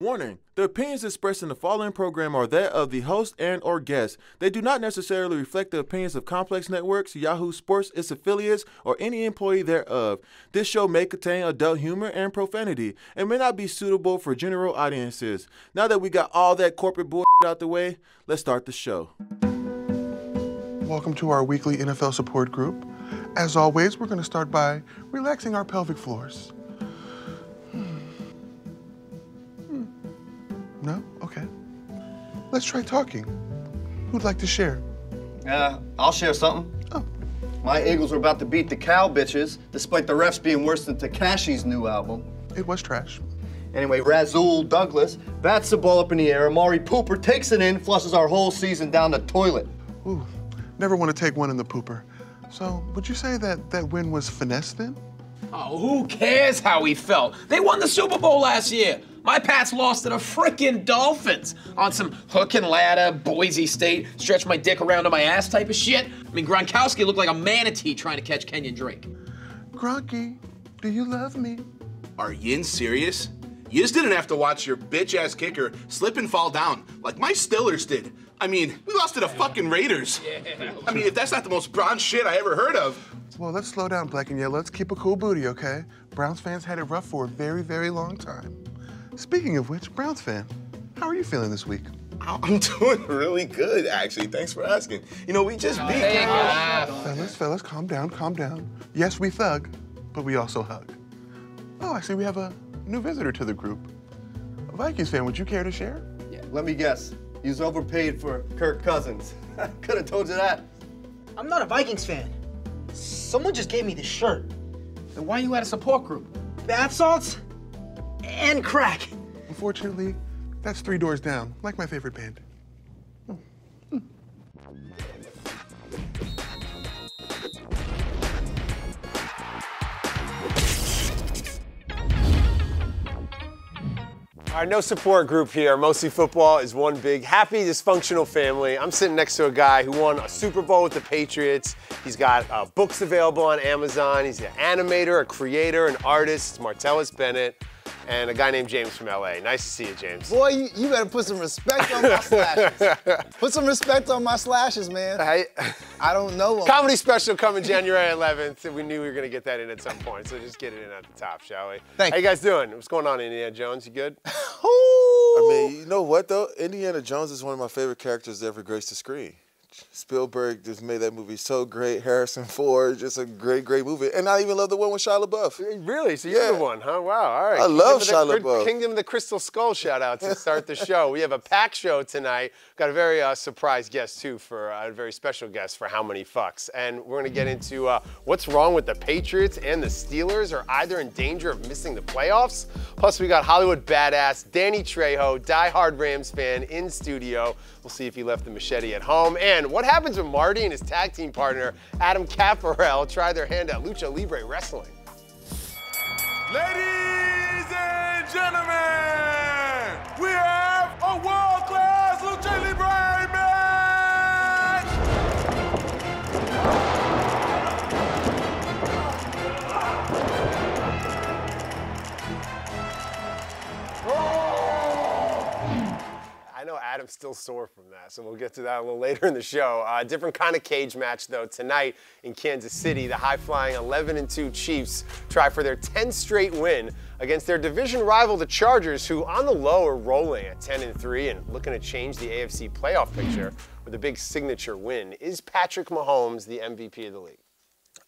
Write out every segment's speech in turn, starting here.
Warning: the opinions expressed in the following program are that of the host and or guest. They do not necessarily reflect the opinions of Complex Networks, Yahoo Sports, its affiliates, or any employee thereof. This show may contain adult humor and profanity and may not be suitable for general audiences. Now that we got all that corporate bullshit out the way, let's start the show. Welcome to our weekly NFL support group. As always, we're going to start by relaxing our pelvic floors. No? Okay. Let's try talking. Who'd like to share? I'll share something. Oh. My Eagles are about to beat the Cow Bitches, despite the refs being worse than Tekashi's new album. It was trash. Anyway, Razul Douglas bats the ball up in the air. Amari Pooper takes it in, flushes our whole season down the toilet. Ooh, never want to take one in the pooper. So, would you say that win was finesse then? Oh, who cares how he felt? They won the Super Bowl last year. My Pats lost to the frickin' Dolphins on some hook and ladder, Boise State, stretch my dick around on my ass type of shit. I mean, Gronkowski looked like a manatee trying to catch Kenyon Drake. Gronky, do you love me? Are you serious? You just didn't have to watch your bitch-ass kicker slip and fall down like my Steelers did. I mean, we lost to the fucking Raiders. Yeah. I mean, if that's not the most bronze shit I ever heard of. Well, let's slow down, Black and Yellow. Let's keep a cool booty, okay? Browns fans had it rough for a very, very long time. Speaking of which, Browns fan, how are you feeling this week? I'm doing really good, actually. Thanks for asking. You know, we just beat. Fellas, calm down, calm down. Yes, we thug, but we also hug. Oh, I see we have a new visitor to the group. A Vikings fan, would you care to share? Yeah, let me guess. He's overpaid for Kirk Cousins. Could have told you that. I'm not a Vikings fan. Someone just gave me this shirt. Then why are you at a support group? Bath salts and crack. Unfortunately, that's 3 doors down, like my favorite band. Our no support group here, Mostly Football, is one big, happy, dysfunctional family. I'm sitting next to a guy who won a Super Bowl with the Patriots. He's got books available on Amazon. He's an animator, a creator, an artist, Martellus Bennett, and a guy named James from LA. Nice to see you, James. Boy, you better put some respect on my slashes. Put some respect on my slashes, man. Hey. I don't know them. Comedy special coming January 11th. We knew we were going to get that in at some point, so just get it in at the top, shall we? Thank you. How you guys doing? What's going on, Indiana Jones? You good? I mean, you know what, though? Indiana Jones is one of my favorite characters that ever graced the screen. Spielberg just made that movie so great. Harrison Ford, just a great, great movie. And I even love the one with Shia LaBeouf. Really? So you're the one, huh? Wow, all right. I love Shia LaBeouf. Kingdom of the Crystal Skull shout out to start the show. We have a packed show tonight. Got a very surprise guest, too, for a very special guest for How Many Fucks. And we're going to get into what's wrong with the Patriots and the Steelers are either in danger of missing the playoffs. Plus, we got Hollywood badass Danny Trejo, diehard Rams fan, in studio. We'll see if he left the machete at home. And what happens when Marty and his tag team partner, Adam Caparel, try their hand at Lucha Libre Wrestling? Ladies and gentlemen, we have a world-class Lucha Libre match! I know Adam's still sore from that, so we'll get to that a little later in the show. Different kind of cage match, though. Tonight in Kansas City, the high-flying 11-2 Chiefs try for their 10th straight win against their division rival, the Chargers, who on the low are rolling at 10-3 and looking to change the AFC playoff picture with a big signature win. Is Patrick Mahomes the MVP of the league?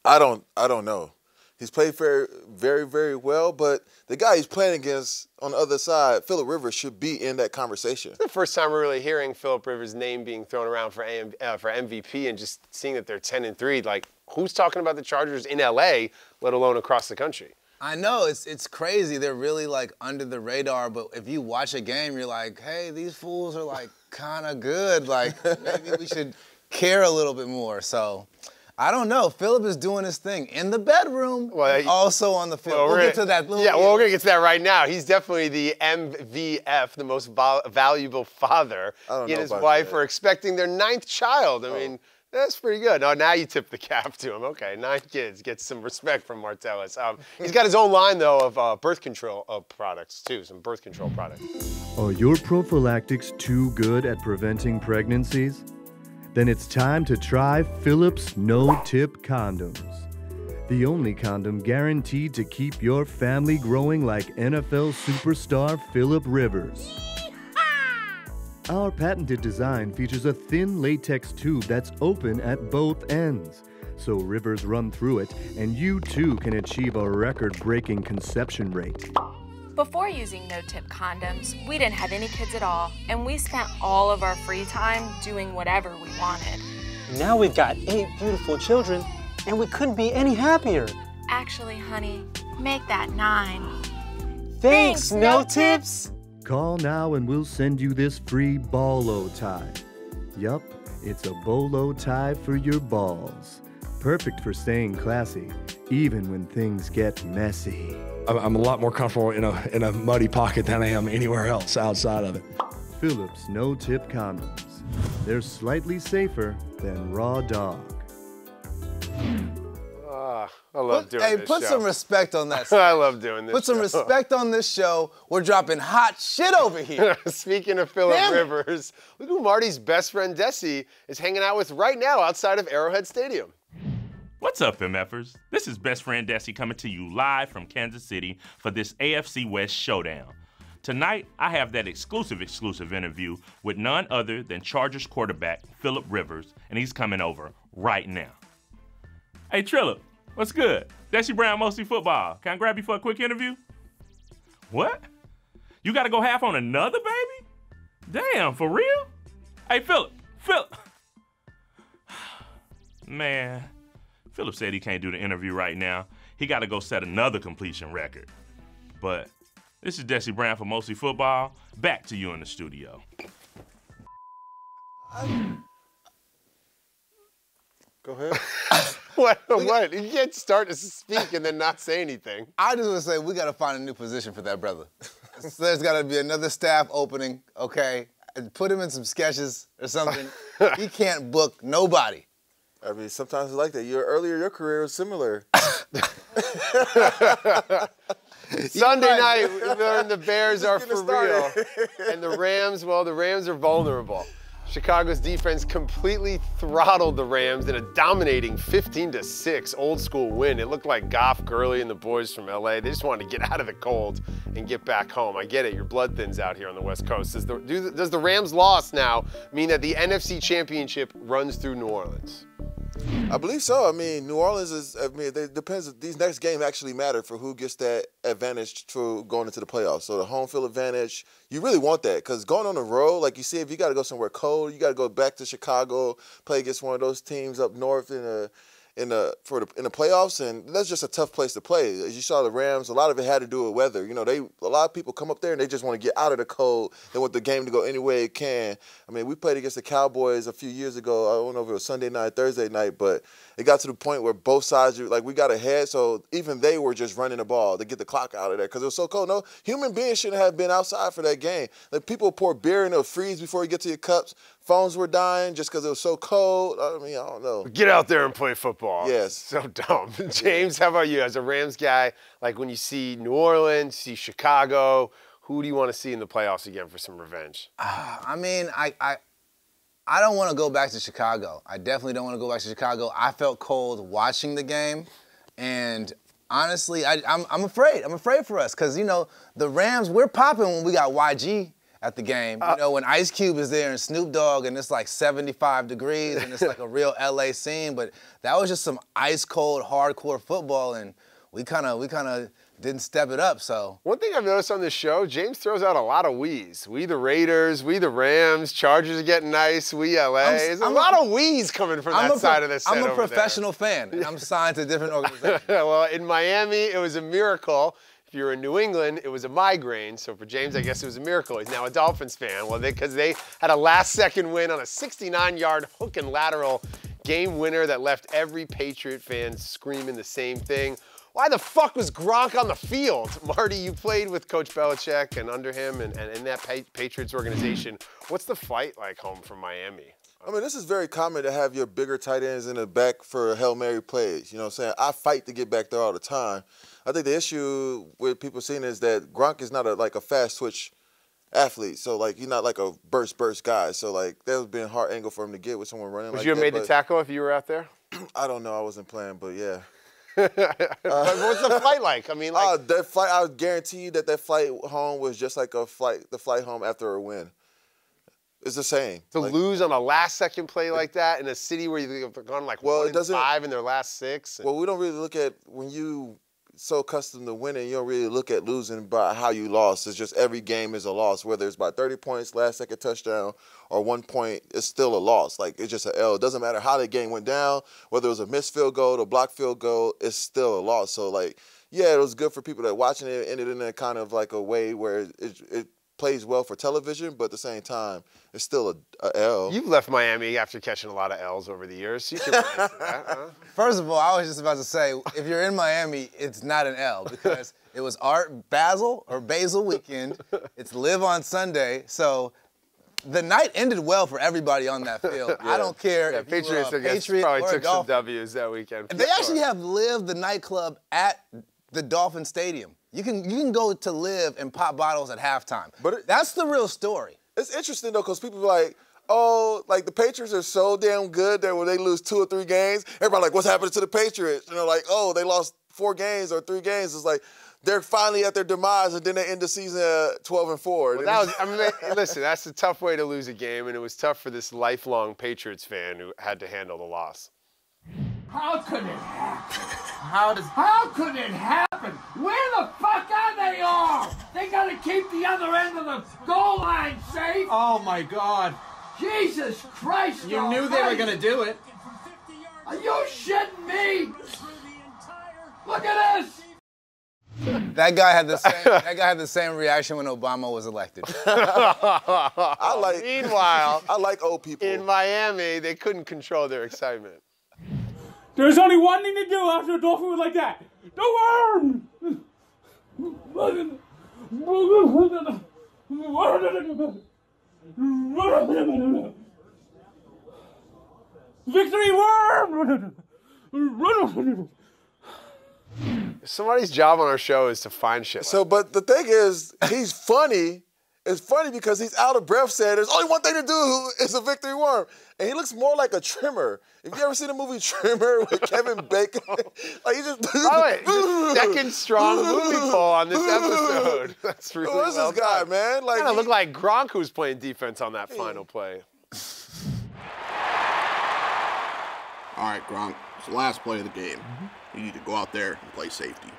I don't know. He's played very, very, very well, but the guy he's playing against on the other side, Phillip Rivers, should be in that conversation. It's the first time we're really hearing Phillip Rivers' name being thrown around for MVP, and just seeing that they're 10-3. Like, who's talking about the Chargers in LA, let alone across the country? I know, it's crazy. They're really like under the radar, but if you watch a game, you're like, hey, these fools are like kind of good. Like, maybe we should care a little bit more. So I don't know. Phillip is doing his thing in the bedroom, and also on the field. We'll get to that. Yeah, well, we're going to get to that right now. He's definitely the MVF, the most valuable father. He and his wife are expecting their 9th child. I mean, That's pretty good. Oh, now you tip the cap to him. Okay, 9 kids. Gets some respect from Martellus. He's got his own line, though, of birth control products, too. Some birth control products. Are your prophylactics too good at preventing pregnancies? Then it's time to try Phillips No-Tip Condoms. The only condom guaranteed to keep your family growing like NFL superstar Phillip Rivers. Our patented design features a thin latex tube that's open at both ends, so rivers run through it and you too can achieve a record-breaking conception rate. Before using no-tip condoms, we didn't have any kids at all, and we spent all of our free time doing whatever we wanted. Now we've got 8 beautiful children, and we couldn't be any happier. Actually, honey, make that 9. Thanks, No-Tips! Call now and we'll send you this free bolo tie. Yup, it's a bolo tie for your balls. Perfect for staying classy, even when things get messy. I'm a lot more comfortable in a muddy pocket than I am anywhere else outside of it. Phillips No-Tip Condoms. They're slightly safer than raw dog. I love doing this show. Hey, put some respect on that. I love doing this Put some respect on this show. We're dropping hot shit over here. Speaking of Phillip Rivers, look who Marty's best friend Desi is hanging out with right now outside of Arrowhead Stadium. What's up, MFers? This is best friend Desi coming to you live from Kansas City for this AFC West showdown. Tonight, I have that exclusive interview with none other than Chargers quarterback Phillip Rivers, and he's coming over right now. Hey, Trilla. What's good? Desi Brown, Mostly Football. Can I grab you for a quick interview? What? You gotta go half on another baby? Damn, for real? Hey, Phillip. Man, Phillip said he can't do the interview right now. He gotta go set another completion record. But this is Desi Brown for Mostly Football. Back to you in the studio. Go ahead. What? You can't start to speak and then not say anything. I just want to say we got to find a new position for that brother. So there's got to be another staff opening, okay? And put him in some sketches or something. He can't book nobody. I mean, sometimes it's like that. Earlier, your career was similar. Sunday night, we learned the Bears are for real. And the Rams, well, the Rams are vulnerable. Chicago's defense completely throttled the Rams in a dominating 15-6 old school win. It looked like Goff, Gurley, and the boys from LA. They just wanted to get out of the cold and get back home. I get it, your blood thins out here on the West Coast. Does the Rams' loss now mean that the NFC Championship runs through New Orleans? I believe so. I mean, New Orleans is, it depends. These next games actually matter for who gets that advantage to going into the playoffs. So the home field advantage, you really want that because going on the road, like you see, if you got to go somewhere cold, you got to go back to Chicago, play against one of those teams up north in the playoffs, and that's just a tough place to play. As you saw the Rams, a lot of it had to do with weather. You know, a lot of people come up there and they just want to get out of the cold. They want the game to go any way it can. I mean, we played against the Cowboys a few years ago. I don't know if it was Sunday night, Thursday night, but it got to the point where both sides, like, we got ahead, so even they were just running the ball to get the clock out of there because it was so cold. No human being shouldn't have been outside for that game. Like, people pour beer and they'll freeze before you get to your cups. Phones were dying just because it was so cold. I mean, I don't know. Get out there and play football. Yes. So dumb. James, how about you? As a Rams guy, like when you see New Orleans, see Chicago, who do you want to see in the playoffs again for some revenge? I mean, I don't want to go back to Chicago. I definitely don't want to go back to Chicago. I felt cold watching the game, and honestly, I'm afraid. I'm afraid for us because, you know, the Rams, we're popping when we got YG at the game. You know, when Ice Cube is there and Snoop Dogg and it's like 75 degrees and it's like a real LA scene, but that was just some ice cold, hardcore football, and we kind of didn't step it up, so. One thing I've noticed on this show, James throws out a lot of we's. We the Raiders, we the Rams, Chargers are getting nice, we LA. There's a lot of we's coming from that side of the set. I'm a professional fan, and I'm signed to different organizations. Well, in Miami, it was a miracle. If you're in New England, it was a migraine. So for James, I guess it was a miracle. He's now a Dolphins fan. Well, because they had a last-second win on a 69-yard hook and lateral game winner that left every Patriot fan screaming the same thing. Why the fuck was Gronk on the field? Marty, you played with Coach Belichick and under him and in that Patriots organization. What's the fight like home from Miami? I mean, this is very common to have your bigger tight ends in the back for Hail Mary plays. You know what I'm saying? I fight to get back there all the time. I think the issue with people seeing is that Gronk is not like a fast twitch athlete. So, like, he's not like a burst guy. So, like, that would be a hard angle for him to get with someone running like that. Would you have made the tackle if you were out there? I don't know. I wasn't playing, but yeah. What's the flight like? I mean, like that flight. I guarantee you that flight home was just like the flight home after a win. It's the same. To lose on a last-second play like that in a city where you've gone like 1-5 in their last 6. Well, we don't really look at when you so accustomed to winning. You don't really look at losing by how you lost. It's just every game is a loss, whether it's by 30 points, last-second touchdown, or 1 point. It's still a loss. Like, it's just an L. It doesn't matter how the game went down, whether it was a missed field goal or blocked field goal. It's still a loss. So, like, yeah, it was good for people that watching it. Ended in a kind of like a way where it plays well for television, but at the same time, it's still a L. You've left Miami after catching a lot of L's over the years. You can answer that, huh? First of all, I was just about to say, if you're in Miami, it's not an L because it was Art Basel weekend. It's Live on Sunday. So the night ended well for everybody on that field. Yeah. I don't care if Patriots, you were a Patriot probably or took a Dolphin. some W's that weekend. They actually have Live, the nightclub, at the Dolphin Stadium. You can go to Live and pop bottles at halftime. But that's the real story. It's interesting, though, because people are like, oh, like the Patriots are so damn good that when they lose 2 or 3 games, everybody like, what's happening to the Patriots? You know, like, oh, they lost 4 games or 3 games. It's like they're finally at their demise, and then they end the season 12-4. Well, that was, I mean, listen, that's a tough way to lose a game, and it was tough for this lifelong Patriots fan who had to handle the loss. How could it happen? How could it happen? Where the fuck are they all? They gotta keep the other end of the goal line safe. Oh my God. Jesus Christ. You knew they were gonna do it. Are you shitting me? Look at this. That guy had the same reaction when Obama was elected. Meanwhile, I like old people. In Miami, they couldn't control their excitement. There's only one thing to do after a Dolphin was like that. The worm! Victory worm! Somebody's job on our show is to find shit. So, but the thing is, he's funny. It's funny because he's out of breath saying there's only one thing to do is a victory worm. And he looks more like a trimmer. If you ever seen the movie Trimmer with Kevin Bacon, like he just... the second strong movie poll on this episode. That's really Who is this guy, man? Like, kind of looked like Gronk who's playing defense on that final play. All right, Gronk, it's the last play of the game. You need to go out there and play safety.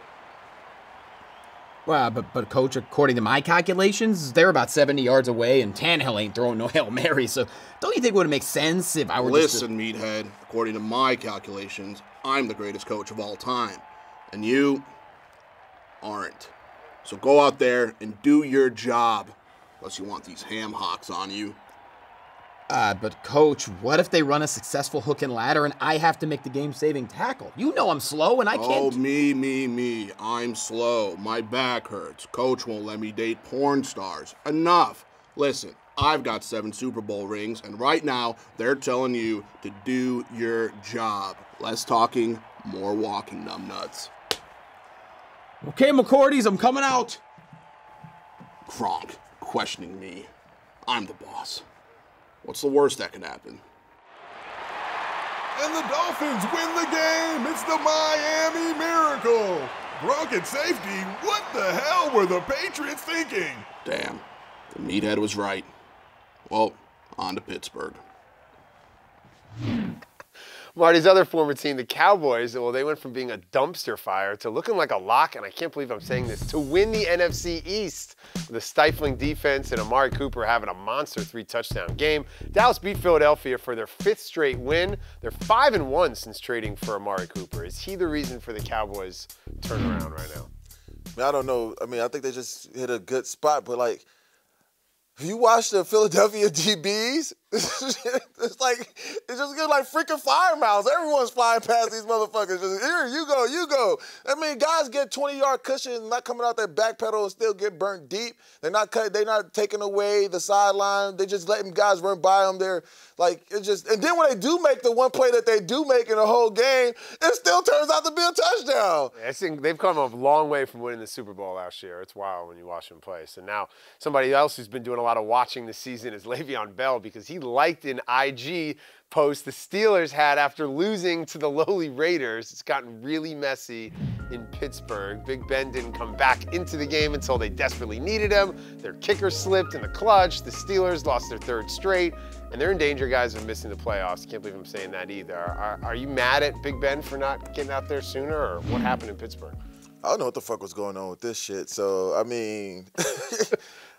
Well, but Coach, according to my calculations, they're about 70 yards away, and Tannehill ain't throwing no Hail Mary, so don't you think it would make sense if I were Listen, meathead, according to my calculations, I'm the greatest coach of all time, and you aren't. So go out there and do your job, unless you want these ham hocks on you. But Coach, what if they run a successful hook and ladder and I have to make the game-saving tackle? You know I'm slow and I can't... Oh, me. I'm slow. My back hurts. Coach won't let me date porn stars. Enough. Listen, I've got 7 Super Bowl rings, and right now, they're telling you to do your job. Less talking, more walking, numbnuts. Okay, McCourties, I'm coming out. Gronk, questioning me. I'm the boss. What's the worst that can happen? And the Dolphins win the game. It's the Miami Miracle. Gronk at safety. What the hell were the Patriots thinking? Damn, the meathead was right. Well, on to Pittsburgh. Marty's other former team, the Cowboys, well, they went from being a dumpster fire to looking like a lock, and I can't believe I'm saying this, to win the NFC East with a stifling defense and Amari Cooper having a monster 3-touchdown game. Dallas beat Philadelphia for their 5th straight win. They're 5-1 since trading for Amari Cooper. Is he the reason for the Cowboys' turnaround right now? I don't know. I mean, I think they just hit a good spot, but like, If you watch the Philadelphia DBs, it's just good like freaking fire mouths. Everyone's flying past these motherfuckers. Just, here, you go, you go. I mean, guys get 20-yard cushion, not coming out that back pedal and still get burnt deep. They're not taking away the sideline. They just letting guys run by them. They're like, it just, and then when they do make the one play that they do make in the whole game, it still turns out to be a touchdown. Yeah, I think they've come a long way from winning the Super Bowl last year. It's wild when you watch them play. So now somebody else who's been doing a lot of watching this season is Le'Veon Bell, because he liked an IG post the Steelers had after losing to the lowly Raiders. It's gotten really messy in Pittsburgh. Big Ben didn't come back into the game until they desperately needed him. Their kicker slipped in the clutch. The Steelers lost their 3rd straight, and they're in danger, guys, of missing the playoffs. Can't believe I'm saying that either. Are you mad at Big Ben for not getting out there sooner, or what happened in Pittsburgh? I don't know what the fuck was going on with this shit. So, I mean,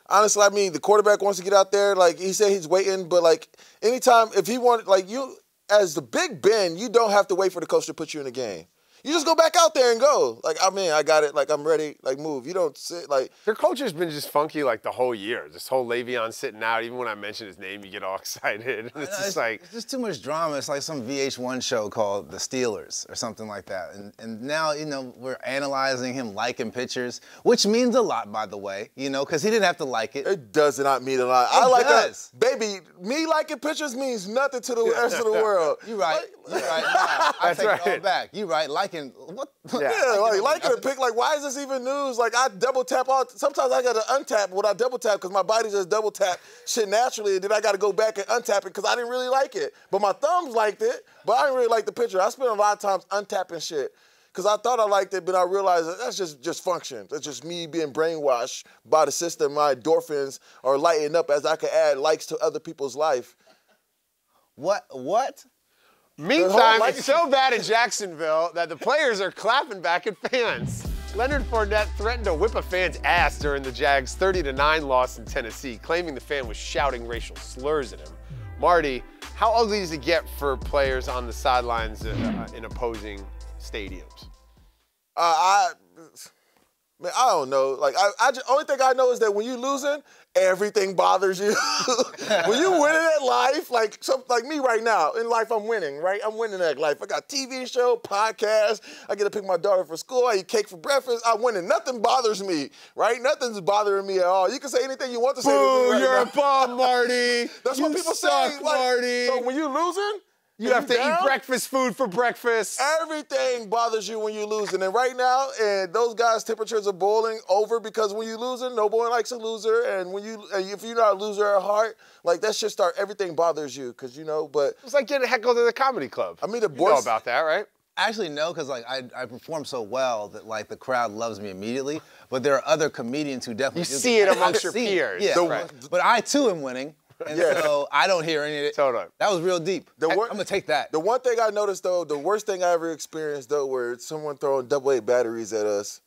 honestly, I mean, the quarterback wants to get out there. Like, he said he's waiting, but, like, anytime, if he wanted, like, you, as the Big Ben, you don't have to wait for the coach to put you in the game. You just go back out there and go. Like, I mean, I got it. Like, I'm ready. Like, move. You don't sit, like. Their culture has been just funky, like, the whole year. This whole Le'Veon sitting out. Even when I mention his name, you get all excited. It's just like. It's just too much drama. It's like some VH1 show called The Steelers or something like that. And now, you know, we're analyzing him liking pictures, which means a lot, by the way, you know, because he didn't have to like it. It does not mean a lot. I like that. Baby, me liking pictures means nothing to the rest of the world. You're right. You're right. Nah, I take it all back. You're right. Liking, what? Yeah, like liking a pic, like, why is this even news? Like, I double tap all, sometimes I gotta untap what I double tap because my body just double tap shit naturally, and then I gotta go back and untap it because I didn't really like it. But my thumbs liked it, but I didn't really like the picture. I spent a lot of times untapping shit because I thought I liked it, but I realized that that's just function. That's just me being brainwashed by the system. My endorphins are lighting up as I can add likes to other people's life. What? Meantime, it's so bad in Jacksonville that the players are clapping back at fans. Leonard Fournette threatened to whip a fan's ass during the Jags' 30-9 loss in Tennessee, claiming the fan was shouting racial slurs at him. Marty, how ugly does it get for players on the sidelines in opposing stadiums? Man, I don't know. Like, only thing I know is that when you're losing, everything bothers you. When you winning at life, like me right now, in life I'm winning, right? I'm winning at life. I got TV show, podcast, I get to pick my daughter for school, I eat cake for breakfast, I'm winning. Nothing bothers me, right? Nothing's bothering me at all. You can say anything you want to say. Boo, right you're now. a bum, Marty. That's what people suck, say. Marty. So when you're losing, you have to eat breakfast food for breakfast. Everything bothers you when you're losing. And right now, and those guys' temperatures are boiling over because when you're losing, no boy likes a loser. And if you're not a loser at heart, like that shit everything bothers you, because you know, but. It's like getting heckled at the comedy club. I mean, the boys. You know about that, right? Actually, no, because like I perform so well that like the crowd loves me immediately. But there are other comedians who definitely You see it amongst your peers. Yeah, right. But I too am winning. And so I don't hear any of it. Totally. That was real deep. I'm going to take that. The one thing I noticed, though, the worst thing I ever experienced, though, where someone throwing AA batteries at us,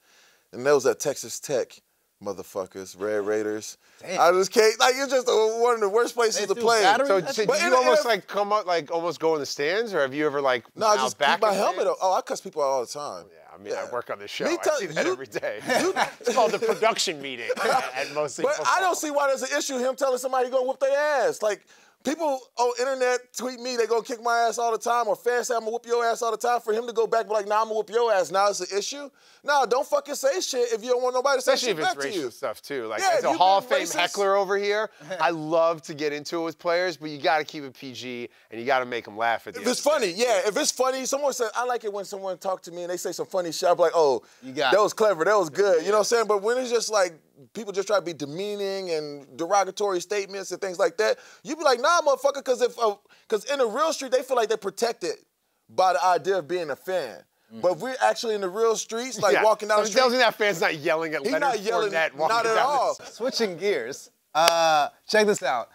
and that was at Texas Tech, motherfuckers, Red Raiders. Damn. I just can't, like, it's just one of the worst places to play. So did you almost like come up, like almost go in the stands, or have you ever like No, I just keep my helmet on? up. Oh, I cuss people out all the time. Yeah, I mean, I work on this show. Me I see that every day. It's called the production meeting at most. But I don't see why there's an issue him telling somebody go whoop their ass. Like, people on internet tweet me, they gonna kick my ass all the time, or fans say I'm gonna whoop your ass all the time. For him to go back and be like, nah, I'm gonna whoop your ass. Now it's an issue? No, don't fucking say shit if you don't want nobody to say Especially shit if it's back to racial you. stuff too. Like Yeah, as a if Hall you've of been Fame racist- heckler over here, I love to get into it with players, but you got to keep it PG and you got to make them laugh at the If it's funny, if it's funny, someone said, I like it when someone talk to me and they say some funny shit. I'm like, oh, that was clever, that was good. You know what I'm saying? But when it's just like, people just try to be demeaning and derogatory statements and things like that, you be like, nah, motherfucker, because in the real street, they feel like they're protected by the idea of being a fan. But if we're actually in the real streets, like walking down the street. Tells me that fan's not yelling at Leonard Fournette walking not at down all. the street. Switching gears, check this out.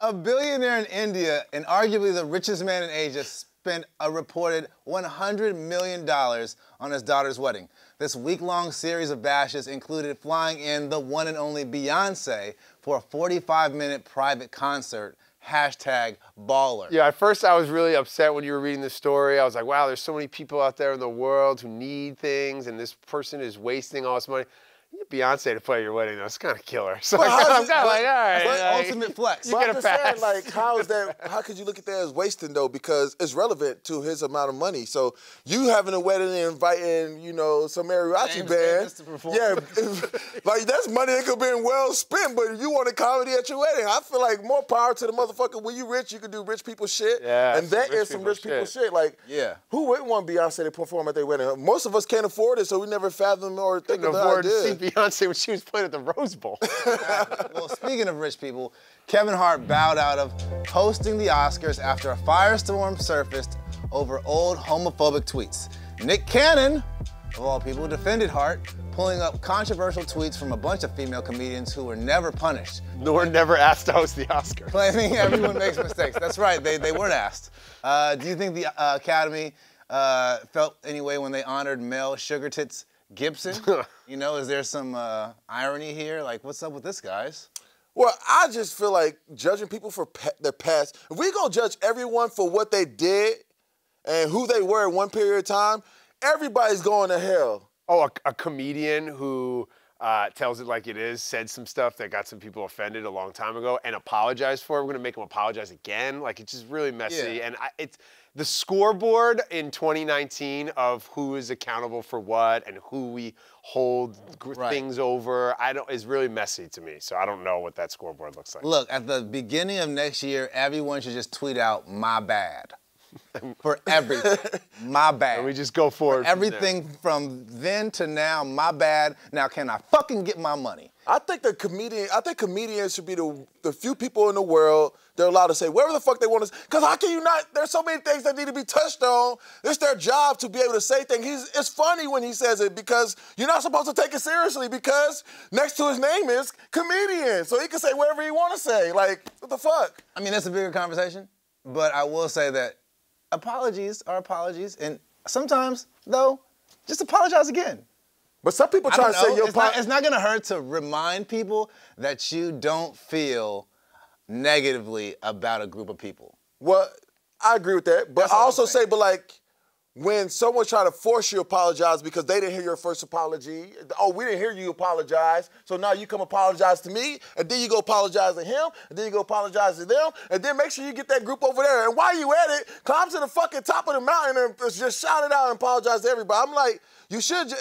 A billionaire in India and arguably the richest man in Asia spent a reported $100 million on his daughter's wedding. This week-long series of bashes included flying in the one and only Beyonce for a 45-minute private concert. #baller. Yeah, at first I was really upset when you were reading the story. I was like, wow, there's so many people out there in the world who need things, and this person is wasting all this money. Beyonce to play your wedding, though. It's kind of killer. So But I'm how's kind it- of like, all but- right. But like, ultimate flex. You But get I'm a just saying, pass. like, how is that? How could you look at that as wasting though? Because it's relevant to his amount of money. So you having a wedding and inviting, you know, some mariachi James band, Davis to perform. yeah, like that's money that could have been well spent. But you wanted comedy at your wedding. I feel like more power to the motherfucker. When you rich, you can do rich people shit. Yeah, and that some rich is some people rich people shit. shit. Like, Yeah. who wouldn't want Beyonce to perform at their wedding? Most of us can't afford it, so we never fathom or think Couldn't of the afford to see idea. Beyonce when she was playing at the Rose Bowl. Well, speaking of rich people, Kevin Hart bowed out of hosting the Oscars after a firestorm surfaced over old homophobic tweets. Nick Cannon, of all people, defended Hart, pulling up controversial tweets from a bunch of female comedians who were never punished. Nor never asked to host the Oscars. Claiming everyone makes mistakes. That's right, they weren't asked. Do you think the Academy felt any way when they honored Mel Sugar Tits Gibson? You know, is there some irony here? Like, what's up with this, guys? Well, I just feel like judging people for their past. If we gonna judge everyone for what they did and who they were at one period of time, everybody's going to hell. Oh, a comedian who tells it like it is, said some stuff that got some people offended a long time ago and apologized for it. We're gonna make him apologize again. Like, it's just really messy. Yeah. And it's the scoreboard in 2019 of who is accountable for what and who we hold things over, is really messy to me. So I don't know what that scoreboard looks like. Look, at the beginning of next year, everyone should just tweet out, "My bad." For everything. My bad. And we just go forward. Everything from then to now, my bad. Now can I fucking get my money? I think comedians should be the few people in the world they're allowed to say whatever the fuck they want to say. Because how can you not? There's so many things that need to be touched on. It's their job to be able to say things. It's funny when he says it because you're not supposed to take it seriously because next to his name is comedian. So he can say whatever he want to say. Like, what the fuck? I mean, that's a bigger conversation. But I will say that apologies are apologies. And sometimes, though, just apologize again. But some people try to say it's not gonna hurt to remind people that you don't feel negatively about a group of people. Well, I agree with that. But I also say, when someone try to force you to apologize because they didn't hear your first apology, oh, we didn't hear you apologize, so now you come apologize to me, and then you go apologize to him, and then you go apologize to them, and then make sure you get that group over there. And while you at it, climb to the fucking top of the mountain and just shout it out and apologize to everybody. I'm like, you should,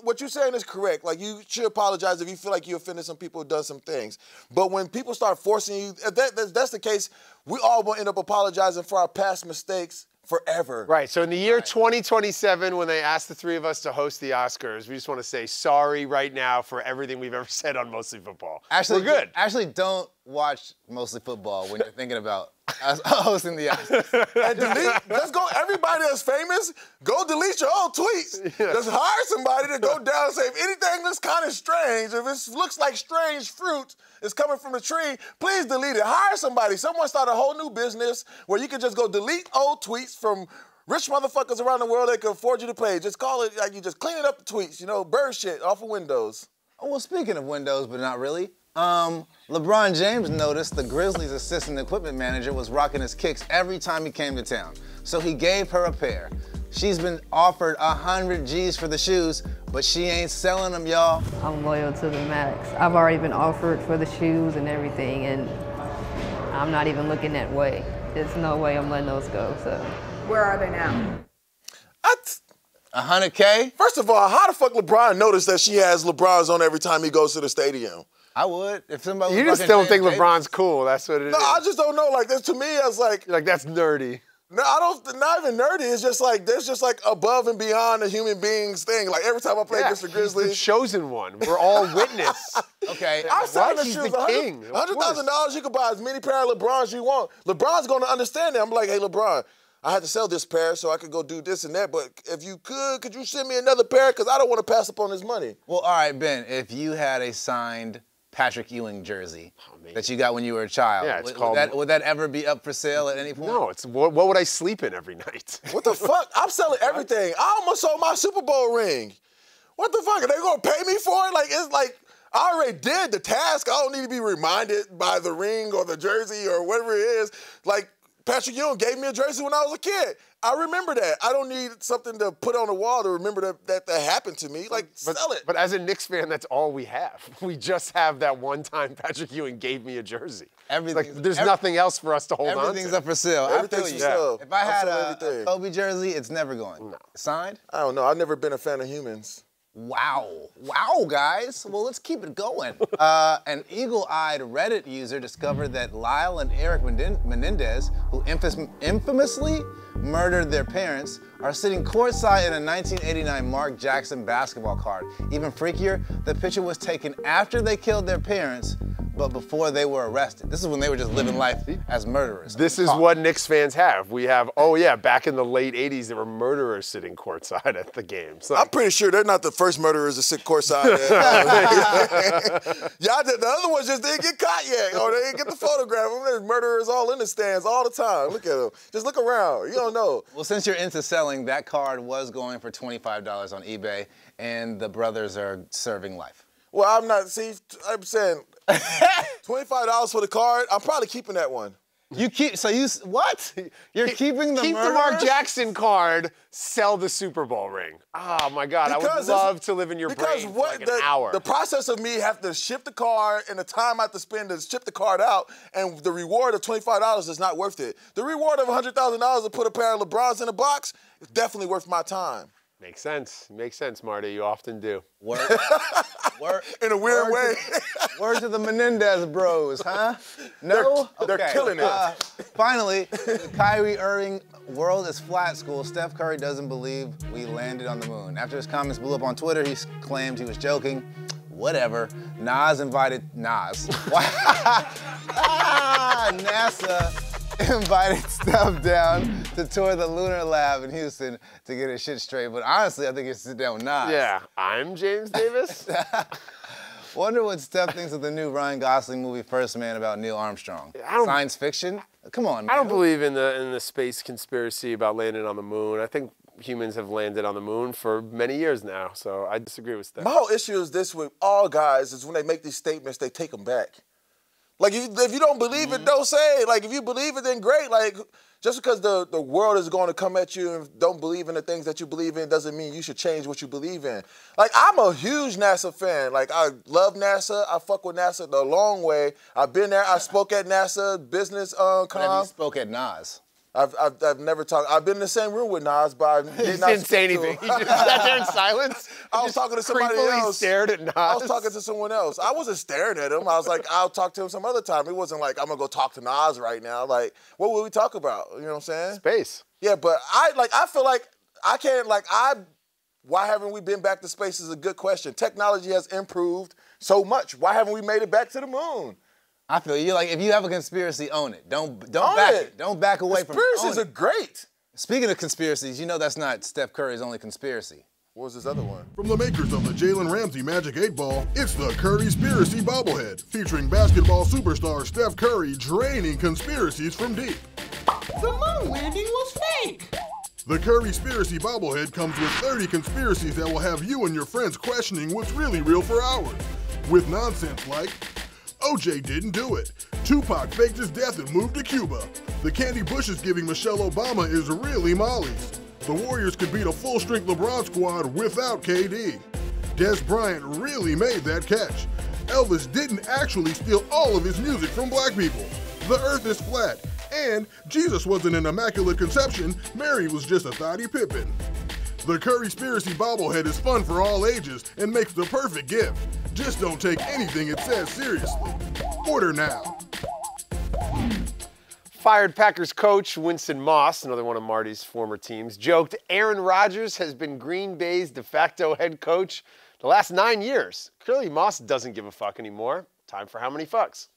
what you're saying is correct. Like, you should apologize if you feel like you offended some people who done some things. But when people start forcing you, if that's the case, we all will end up apologizing for our past mistakes forever. Right, so in the year 2027, when they ask the three of us to host the Oscars, we just want to say sorry right now for everything we've ever said on Mostly Football. Actually, we're good. Actually, don't watch Mostly Football when you're thinking about us hosting the Oscars. And delete, let's go, everybody that's famous, go delete your old tweets. Yeah. Just hire somebody to go down and say, if anything looks kind of strange, if it looks like strange fruit is coming from the tree, please delete it. Hire somebody. Someone start a whole new business where you can just go delete old tweets from rich motherfuckers around the world that can afford you to pay. Just call it, like, you just cleaning up the tweets, you know, bird shit off of Windows. Oh, well, speaking of Windows, but not really, LeBron James noticed the Grizzlies' assistant equipment manager was rocking his kicks every time he came to town. So he gave her a pair. She's been offered 100 G's for the shoes, but she ain't selling them, y'all. I'm loyal to the max. I've already been offered for the shoes and everything, and I'm not even looking that way. There's no way I'm letting those go, so. Where are they now? 100K? First of all, how the fuck LeBron noticed that she has LeBrons on every time he goes to the stadium? I would, if somebody You was just don't think James LeBron's cool, that's what it is. No, I just don't know. Like, to me, I was like... Like, that's nerdy. No, not even nerdy. It's just like, there's just like above and beyond a human being's thing. Like, every time I play against the Grizzlies... He's the chosen one. We're all witness. Okay. I'm selling the He's shoes. the king. $100,000, you can buy as many pair of LeBrons you want. LeBron's going to understand that. I'm like, hey, LeBron, I had to sell this pair so I could go do this and that, but if you could you send me another pair? Because I don't want to pass up on this money. Well, all right, Ben, if you had a signed Patrick Ewing jersey that you got when you were a child, Yeah, it's would that ever be up for sale at any point? No, it's what would I sleep in every night? What the fuck? I'm selling everything. I almost sold my Super Bowl ring. What the fuck? Are they going to pay me for it? Like, it's like, I already did the task. I don't need to be reminded by the ring or the jersey or whatever it is. Like, Patrick Ewing gave me a jersey when I was a kid. I remember that. I don't need something to put on the wall to remember that happened to me. Like, sell it. But as a Knicks fan, that's all we have. We just have that one time Patrick Ewing gave me a jersey. There's nothing else for us to hold on to. Everything's up for sale. Everything's for sale. If I had a Kobe jersey, it's never going. No. Signed? I don't know. I've never been a fan of humans. Wow. Wow, guys. Well, let's keep it going. An eagle-eyed Reddit user discovered that Lyle and Eric Menendez, who infamously murdered their parents, are sitting courtside in a 1989 Mark Jackson basketball card. Even freakier, the picture was taken after they killed their parents, but before they were arrested. This is when they were just living life as murderers. This is what Knicks fans have. We have, oh yeah, back in the late 80s, there were murderers sitting courtside at the games. I'm pretty sure they're not the first murderers to sit courtside. Y'all did, the other ones just didn't get caught yet, or they didn't get the photograph. There's murderers all in the stands all the time. Look at them. Just look around. You don't know. Well, since you're into selling, that card was going for $25 on eBay, and the brothers are serving life. Well, I'm not, see, I'm saying $25 for the card, I'm probably keeping that one. You keep, so you, what? You're keeping the Keep the Mark Jackson card, sell the Super Bowl ring. Oh my God, Because I would love to live in your brain for like an hour. The process of me having to ship the card and the time I have to spend to ship the card out and the reward of $25 is not worth it. The reward of $100,000 to put a pair of LeBrons in a box is definitely worth my time. Makes sense. Makes sense, Marty. You often do. Word. In a weird way. Word to the Menendez bros, huh? No? They're killing it. Finally, the Kyrie Irving world is flat school. Steph Curry doesn't believe we landed on the moon. After his comments blew up on Twitter, he claimed he was joking. Whatever. NASA invited Steph down to tour the lunar lab in Houston to get his shit straight. But honestly, I think he should sit down with Nas. Yeah, I'm James Davis. Wonder what Steph thinks of the new Ryan Gosling movie First Man about Neil Armstrong. Science fiction? Come on, man. I don't believe in the space conspiracy about landing on the moon. I think humans have landed on the moon for many years now, so I disagree with Steph. My whole issue is this with all guys is when they make these statements, they take them back. Like, if you don't believe it, don't say it. Like, if you believe it, then great. Like, just because the world is going to come at you and don't believe in the things that you believe in doesn't mean you should change what you believe in. Like, I'm a huge NASA fan. Like, I love NASA. I fuck with NASA the long way. I've been there. I spoke at NASA business Have you spoke at Nas? I've never talked. I've been in the same room with Nas, but I didn't say anything. He just sat there in silence. I was talking to somebody else. Stared at Nas. I was talking to someone else. I wasn't staring at him. I was like, I'll talk to him some other time. It wasn't like, I'm gonna go talk to Nas right now. Like, what would we talk about? You know what I'm saying? Space. Yeah, but I feel like I can't, why haven't we been back to space is a good question. Technology has improved so much. Why haven't we made it back to the moon? I feel you. Like, if you have a conspiracy, own it. Don't back it. Don't back away from it. Conspiracies are great. Speaking of conspiracies, you know that's not Steph Curry's only conspiracy. What was this other one? From the makers of the Jalen Ramsey Magic 8 Ball, it's the Curryspiracy Bobblehead, featuring basketball superstar Steph Curry draining conspiracies from deep. The moon landing was fake. The Curryspiracy Bobblehead comes with 30 conspiracies that will have you and your friends questioning what's really real for hours. With nonsense like, OJ didn't do it. Tupac faked his death and moved to Cuba. The candy Bush is giving Michelle Obama is really Mollies. The Warriors could beat a full-strength LeBron squad without KD. Des Bryant really made that catch. Elvis didn't actually steal all of his music from black people. The earth is flat. And Jesus wasn't an immaculate conception. Mary was just a thotty Pippin. The Curryspiracy Bobblehead is fun for all ages and makes the perfect gift. Just don't take anything it says seriously. Order now. Fired Packers coach Winston Moss, another one of Marty's former teams, joked Aaron Rodgers has been Green Bay's de facto head coach the last 9 years. Clearly Moss doesn't give a fuck anymore. Time for How Many Fucks?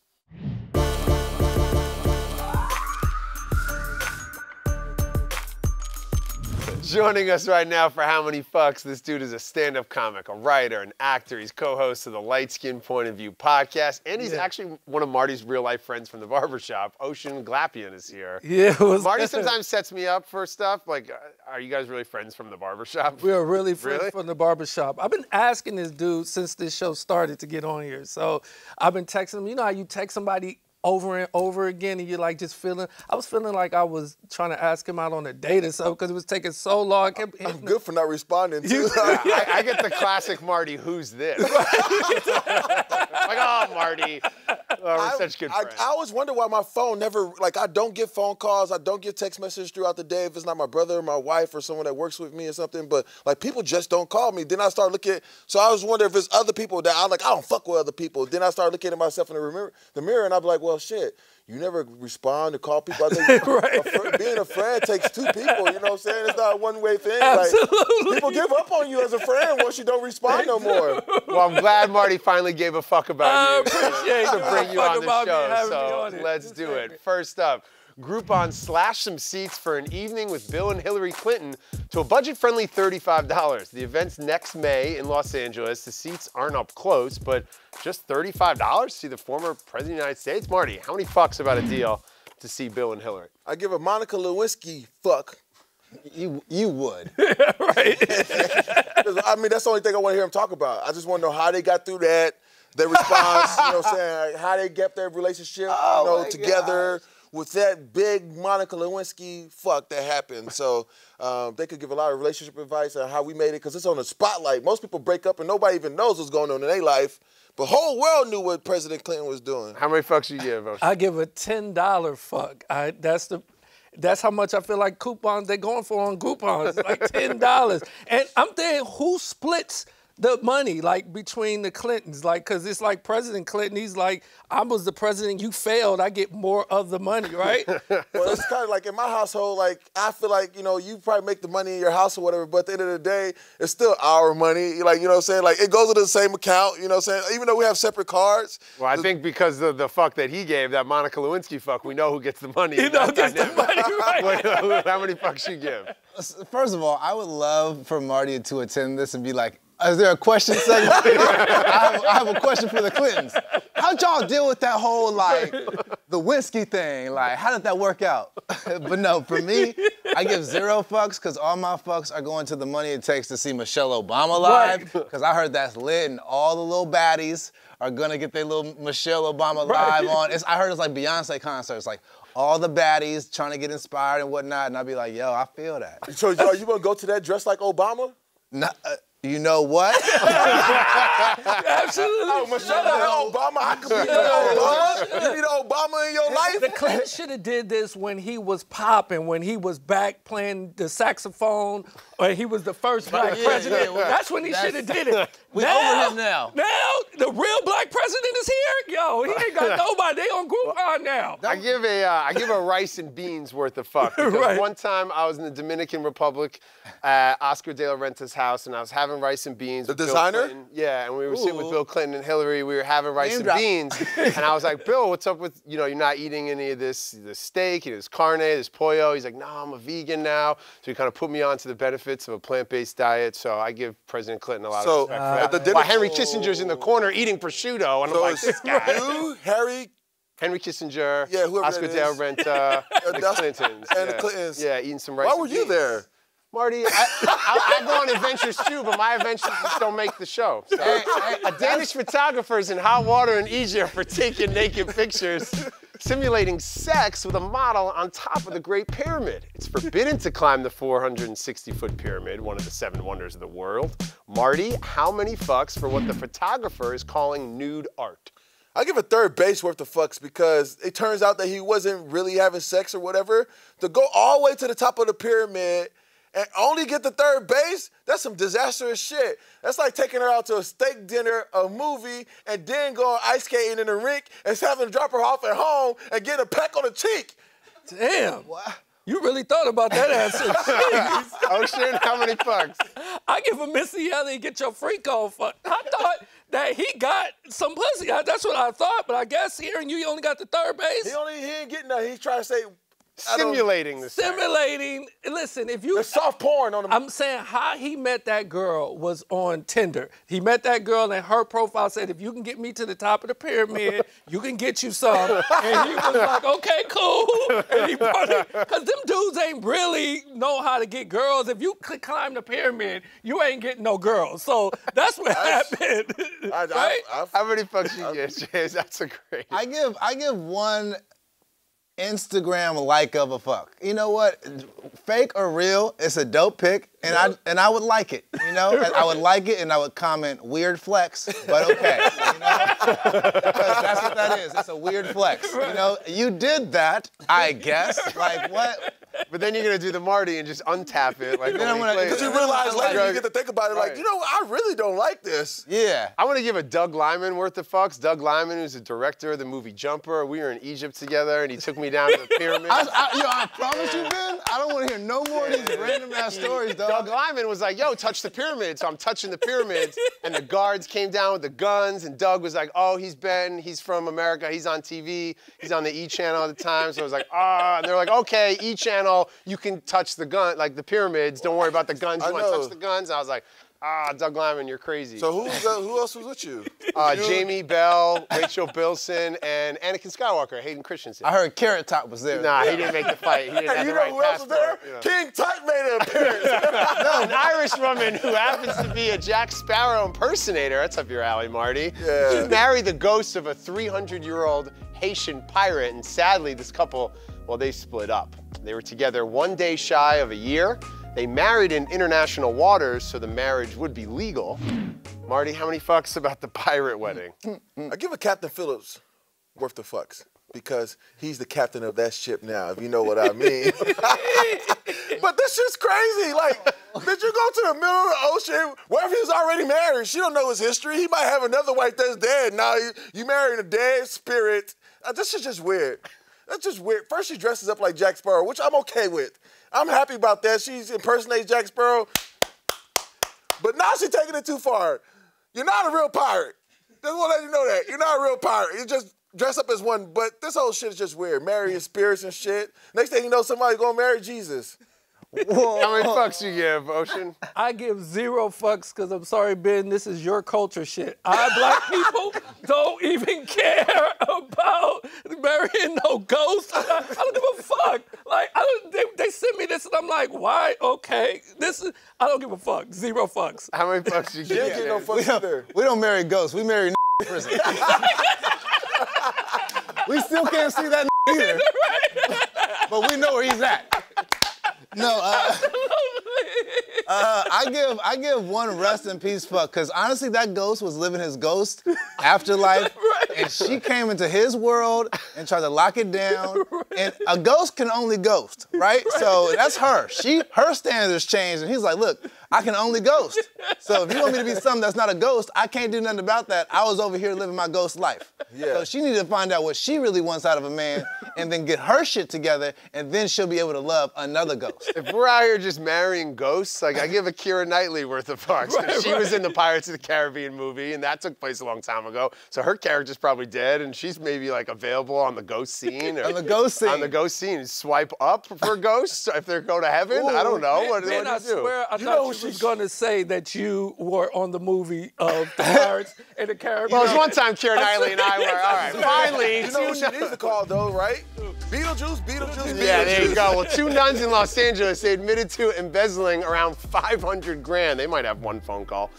Joining us right now for How Many Fucks, this dude is a stand-up comic, a writer, an actor. He's co-host of the Light Skin Point of View podcast, and he's actually one of Marty's real-life friends from the barbershop. Ocean Glapion is here. Yeah. Marty sometimes sets me up for stuff. Like, are you guys really friends from the barbershop? We are really friends from the barbershop. I've been asking this dude since this show started to get on here. So I've been texting him. You know how you text somebody over and over again, and you're like just feeling. I was feeling like I was trying to ask him out on a date or something because it was taking so long. I'm good for not responding too. I get the classic Marty, who's this? Like, oh, Marty. Oh, we're such good friends. I always wonder why my phone never, like, I don't get phone calls, I don't get text messages throughout the day if it's not my brother or my wife or someone that works with me or something, but, like, people just don't call me. Then I start looking, so I was wondering if it's other people that I don't fuck with other people. Then I start looking at myself in the mirror and I'd be like, well, shit. You never respond to call people. I think being a friend takes two people, you know what I'm saying? It's not a one-way thing. Absolutely. Like, people give up on you as a friend once you don't respond no more. Well, I'm glad Marty finally gave a fuck about you. Appreciate to bring you on the show, so it. let's do it. First up, Groupon slashed some seats for an evening with Bill and Hillary Clinton to a budget-friendly $35. The event's next May in Los Angeles. The seats aren't up close, but just $35 to see the former President of the United States? Marty, how many fucks about a deal to see Bill and Hillary? I give a Monica Lewinsky fuck. You would. Right. I mean, that's the only thing I want to hear him talk about. I just want to know how they got through that, their response, you know what I'm saying, like, how they kept their relationship together. With that big Monica Lewinsky fuck that happened. So they could give a lot of relationship advice on how we made it, because it's on the spotlight. Most people break up and nobody even knows what's going on in their life. The whole world knew what President Clinton was doing. How many fucks you give, Ocean? I give a $10 fuck. That's how much I feel like coupons they're going for on Groupon. It's like $10. And I'm thinking, who splits the money, like, between the Clintons? Like, because it's like President Clinton, he's like, I was the president, you failed, I get more of the money, right? Well, it's kind of like in my household, like, I feel like, you know, you probably make the money in your house or whatever, but at the end of the day, it's still our money. Like, you know what I'm saying? Like, it goes into the same account, you know what I'm saying? Even though we have separate cards. Well, I think because of the fuck that he gave, that Monica Lewinsky fuck, we know who gets the money. You know who gets the money, right? How many fucks you give? First of all, I would love for Marty to attend this and be like, is there a question segment? I have a question for the Clintons. How'd y'all deal with that whole, like, the whiskey thing? Like, how did that work out? But no, for me, I give 0 fucks because all my fucks are going to the money it takes to see Michelle Obama live, because I heard that's lit and all the little baddies are gonna get their little Michelle Obama live on. I heard it's like Beyonce concerts, like all the baddies trying to get inspired and whatnot, and I'd be like, yo, I feel that. So are you gonna go to that dressed like Obama? No, you know what? Absolutely. Oh, Michelle Obama, I could be the Obama. You need an Obama in your life? The Clintons should have did this when he was popping, when he was back playing the saxophone, or he was the first black president. That's when he should have did it. We over him now. Now, the real black president is here? Yo, he ain't got nobody. They on Groupon now. I give a rice and beans worth of fuck. Because one time I was in the Dominican Republic at Oscar de la Renta's house, and I was having rice and beans. The designer? Yeah, and we were sitting with Bill Clinton and Hillary. We were having rice and beans. And I was like, Bill, what's up with, you know, you're not eating any of this steak, this carne, this pollo. He's like, no, I'm a vegan now. So he kind of put me on to the benefits of a plant-based diet. So I give President Clinton a lot of respect for that. While Henry Kissinger's in the corner eating prosciutto, and I'm like, this guy. You, Henry Kissinger, whoever Oscar de la Renta, the Clintons. And the Clintons. Yeah, eating some rice. Why were you there? Marty, I go on adventures too, but my adventures just don't make the show. So. A Danish photographer is in hot water in Egypt for taking naked pictures, simulating sex with a model on top of the Great Pyramid. It's forbidden to climb the 460-foot pyramid, one of the 7 wonders of the world. Marty, how many fucks for what the photographer is calling nude art? I give a third base worth of fucks because it turns out that he wasn't really having sex or whatever. To go all the way to the top of the pyramid and only get the third base, that's some disastrous shit. That's like taking her out to a steak dinner, a movie, and then going ice skating in the rink and having to drop her off at home and get a peck on the cheek. Damn. What? You really thought about that answer. Ocean, how many fucks? I give a Missy Elliott, get your freak on fuck. I thought that he got some pussy. That's what I thought, but I guess hearing you only got the third base. He ain't getting that. He's trying to say, Simulating the sex. Simulating. Listen, if you... It's soft porn on the... I'm saying how he met that girl was on Tinder. He met that girl and her profile said, if you can get me to the top of the pyramid, you can get you some. And he was like, okay, cool. And he brought it. Because them dudes ain't really know how to get girls. If you could climb the pyramid, you ain't getting no girls. So that's what happened. Right? How many fucks you get, James? That's a great... I give one Instagram like of a fuck. You know what? Fake or real, it's a dope pic, and I would like it. You know, and I would like it, and I would comment weird flex, but okay. You know, because that's what that is. It's a weird flex. You know, you did that, I guess. Like what? But then you're gonna do the Marty and just untap it. Like, because you realize later, you get to think about it, like, you know, I really don't like this. Yeah. I want to give a Doug Liman worth of fucks. Doug Liman, who's the director of the movie Jumper. We were in Egypt together, and he took me down to the pyramid. I promise you, Ben, I don't want to hear no more of these random-ass stories, dog. Doug Liman was like, yo, touch the pyramid. So I'm touching the pyramids, and the guards came down with the guns, and Doug was like, oh, he's Ben. He's from America. He's on TV. He's on the E! Channel at the time. So I was like, ah. And they're like, okay, E! Channel. You can touch the gun, like the pyramids. Don't worry about the guns. You want to touch the guns? I was like, Doug Liman, you're crazy. So who else was with you? Jamie Bell, Rachel Bilson, and Anakin Skywalker, Hayden Christensen. I heard Carrot Top was there. Nah, he didn't make the fight. He didn't have the right who else was there? passport, King Tut made an appearance. No, an Irish woman who happens to be a Jack Sparrow impersonator. That's up your alley, Marty. Yeah. She married the ghost of a 300-year-old Haitian pirate, and sadly, this couple, well, they split up. They were together 1 day shy of a year. They married in international waters, so the marriage would be legal. Marty, how many fucks about the pirate wedding? I give a Captain Phillips worth of fucks because he's the captain of that ship now, if you know what I mean. But this shit's crazy. Like, bitch, you go to the middle of the ocean, where if he was already married, she don't know his history. He might have another wife that's dead. Now you marrying a dead spirit. This is just weird. That's just weird. First, she dresses up like Jack Sparrow, which I'm okay with. I'm happy about that. She's impersonates Jack Sparrow. But now she's taking it too far. You're not a real pirate. Just want to let you know that. You're not a real pirate. You just dress up as one. But this whole shit is just weird. Marrying spirits and shit. Next thing you know, somebody's going to marry Jesus. How many fucks you give, Ocean? I give 0 fucks because I'm sorry, Ben, this is your culture shit. Black people don't even care about marrying no ghosts. I don't give a fuck. Like, they sent me this and I'm like, why? Okay. I don't give a fuck. 0 fucks. How many fucks you give? You didn't get no fucks either. We don't marry ghosts. We marry in prison. We still can't see that either. But we know where he's at. No, I give one rest in peace fuck, because honestly, that ghost was living his ghost afterlife, and she came into his world and tried to lock it down. And a ghost can only ghost, right? So that's her. Her standards changed, and he's like, look, I can only ghost. So if you want me to be something that's not a ghost, I can't do nothing about that. I was over here living my ghost life. Yeah. So she needed to find out what she really wants out of a man, and then get her shit together, and then she'll be able to love another ghost. If we're out here just marrying ghosts, like I give a Keira Knightley worth of fucks. She was in the Pirates of the Caribbean movie, and that took place a long time ago. So her character's probably dead, and she's maybe like available on the ghost scene. Or on the ghost scene. On the ghost scene. Swipe up for ghosts if they go to heaven. Ooh, I don't know. What do you do? I swear, I thought you was going to say that you were on the movie of the Pirates and the Caribbean. Well, it was one time Keira Knightley and I were. All right, finally. You know what she needs to call though, right? Beetlejuice. Yeah, there you go. Well, 2 nuns in Los Angeles, they admitted to embezzling around 500 grand. They might have one phone call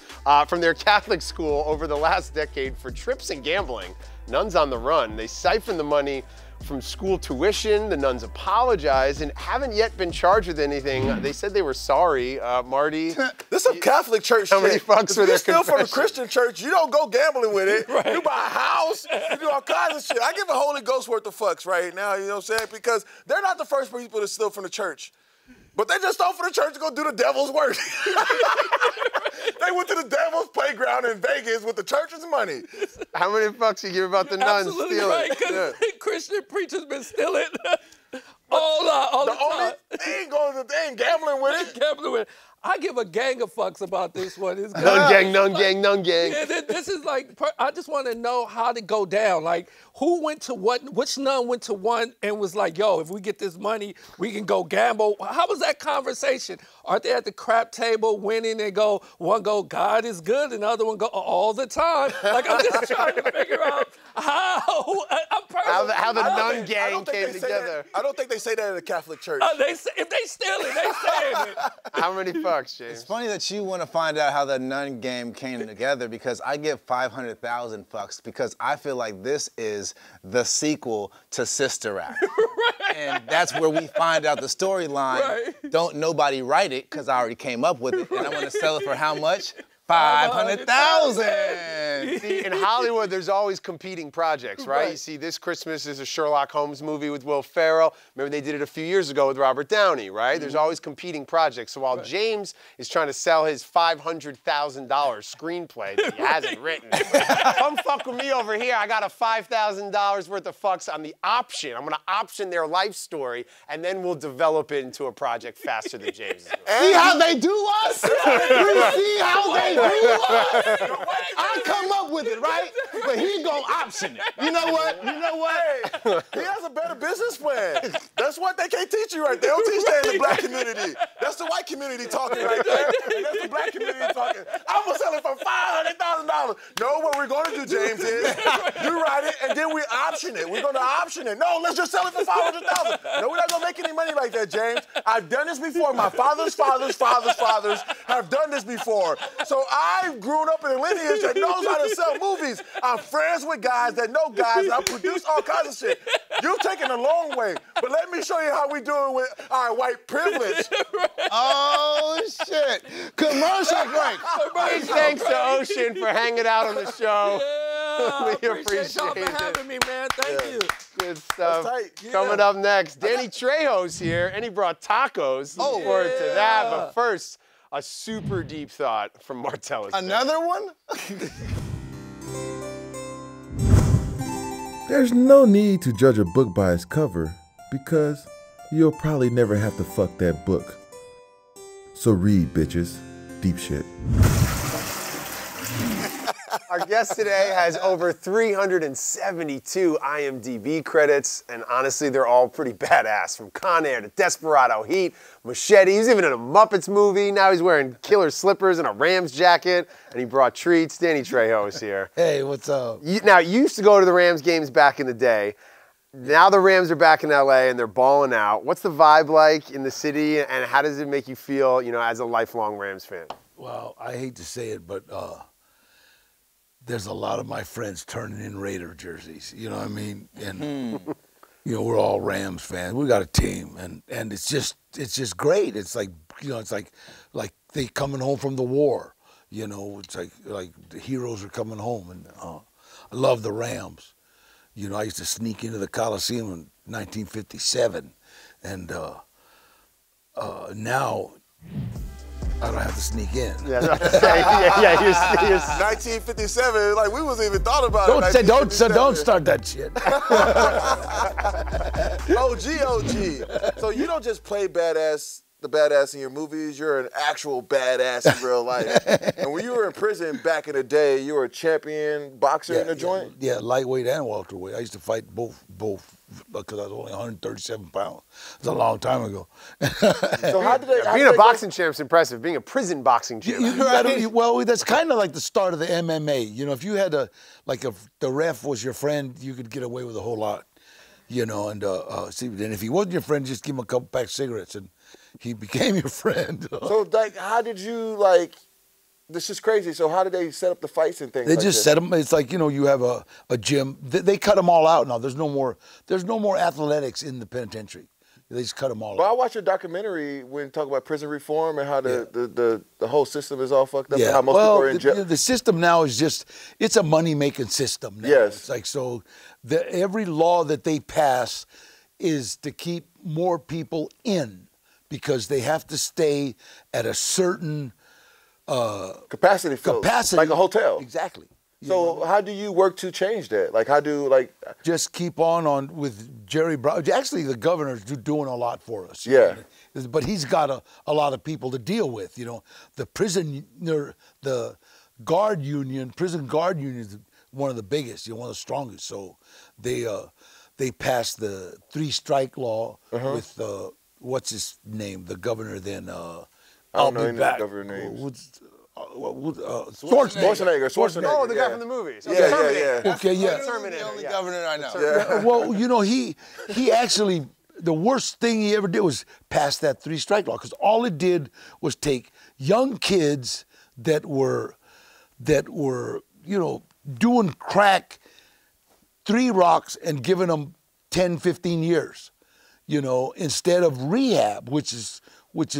from their Catholic school over the last decade for trips and gambling. Nuns on the run. They siphoned the money from school tuition. The nuns apologized and haven't yet been charged with anything. They said they were sorry. Marty? This is some Catholic church How many fucks were there? Still from a Christian church, you don't go gambling with it. Right. You buy a house, you do all kinds of shit. I give a Holy Ghost worth of fucks right now, you know what I'm saying? Because they're not the first people to steal from the church. But they just stole from the church to go do the devil's work. They went to the devil's playground in Vegas with the church's money. How many fucks you give about the nuns Absolutely stealing? right, because Christian preachers been stealing all the time. They ain't gambling with it. I give a gang of fucks about this one. None gang. Yeah, this is like, I just want to know how to go down. Like, who went to what, which nun went to one and was like, yo, if we get this money, we can go gamble. How was that conversation? Aren't they at the crap table winning and go, one go, God is good, and the other one go, all the time. Like, I'm just trying to figure out how the nun gang came together. I don't think they say that in the Catholic Church. If they steal it, they saying it. How many fucks, James? It's funny that you want to find out how the nun game came together, because I give 500,000 fucks because I feel like this is the sequel to Sister Act. Right. And that's where we find out the storyline. Right. Don't nobody write it, because I already came up with it, and I want to sell it for how much? 500,000. See, in Hollywood, there's always competing projects, right? You see, this Christmas is a Sherlock Holmes movie with Will Ferrell. Remember, they did it a few years ago with Robert Downey, right? There's always competing projects. So while James is trying to sell his $500,000 screenplay that he hasn't written, come fuck with me over here. I got a $5,000 worth of fucks on the option. I'm going to option their life story, and then we'll develop it into a project faster than James is going. See how they do us? You see how they do us? I come up with it, right? But he gonna option it. You know what? You know what? He has a better business plan. That's what they can't teach you right there. They don't teach that in the black community. That's the white community talking right there. And that's the black community talking. I'm gonna sell it for $500,000. No, what we're gonna do, James, is you write it and then we option it. We're gonna option it. No, let's just sell it for $500,000. No, we're not gonna make any money like that, James. I've done this before. My father's fathers have done this before. So I've grown up in a lineage that knows how to sell movies. I'm friends with guys that know guys, and I produce all kinds of shit. You've taken a long way, but let me show you how we do it with our white privilege. Oh, shit. Commercial break. Big thanks to Ocean for hanging out on the show. Yeah, We appreciate y'all for it. having me, man. Thank you. Good stuff. Coming up next, Danny Trejo's here, and he brought tacos. Look forward to that. But first, a super deep thought from Martellus. Another one? There's no need to judge a book by its cover, because you'll probably never have to fuck that book. So read, bitches. Deep shit. Our guest today has over 372 IMDb credits, and honestly, they're all pretty badass. From Con Air to Desperado, Heat, Machete. He was even in a Muppets movie. Now he's wearing killer slippers and a Rams jacket, and he brought treats. Danny Trejo is here. Hey, what's up? You used to go to the Rams games back in the day. Now the Rams are back in LA and they're balling out. What's the vibe like in the city, and how does it make you feel, as a lifelong Rams fan? Well, I hate to say it, but there's a lot of my friends turning in Raider jerseys. You know what I mean? And we're all Rams fans. We got a team, and it's just great. It's like it's like they coming home from the war. It's like the heroes are coming home, and I love the Rams. I used to sneak into the Coliseum in 1957, and now I don't have to sneak in. Yeah, you're 1957, like we wasn't even thought about it. Don't start that shit. OG. So you don't just play the badass in your movies, you're an actual badass in real life. And when you were in prison back in the day, you were a champion boxer in the joint? Yeah, lightweight and welterweight. I used to fight both because I was only 137 pounds. It was a long time ago. So how did being a boxing champ's impressive. Being a prison boxing champ. Well, that's kind of like the start of the MMA. If you had if the ref was your friend, you could get away with a whole lot. And if he wasn't your friend, just give him a couple packs of cigarettes and he became your friend. So, how did you, this is crazy. So how did they set up the fights and things They just set them, it's like, you have a gym. They cut them all out now. There's no more athletics in the penitentiary. They just cut them all out. Well, I watched a documentary when talking about prison reform and how the whole system is all fucked up and how most people are in jail. The system now is it's a money-making system now. Yes. It's like, so every law that they pass is to keep more people in, because they have to stay at a certain capacity, like a hotel. Exactly. So how do you work to change that? Just keep on with Jerry Brown. Actually, the governor's doing a lot for us. Yeah. But he's got a lot of people to deal with. The prison guard union one of the biggest, one of the strongest. So they passed the 3-strike law with what's his name, the governor then. I'll be back. Schwarzenegger. Oh, the guy from the movies. Yeah. Okay, yeah. Terminator. The only governor I know. Yeah. Well, he actually, the worst thing he ever did was pass that 3-strike law, because all it did was take young kids that were doing crack, 3 rocks, and giving them 10, 15 years, instead of rehab, which is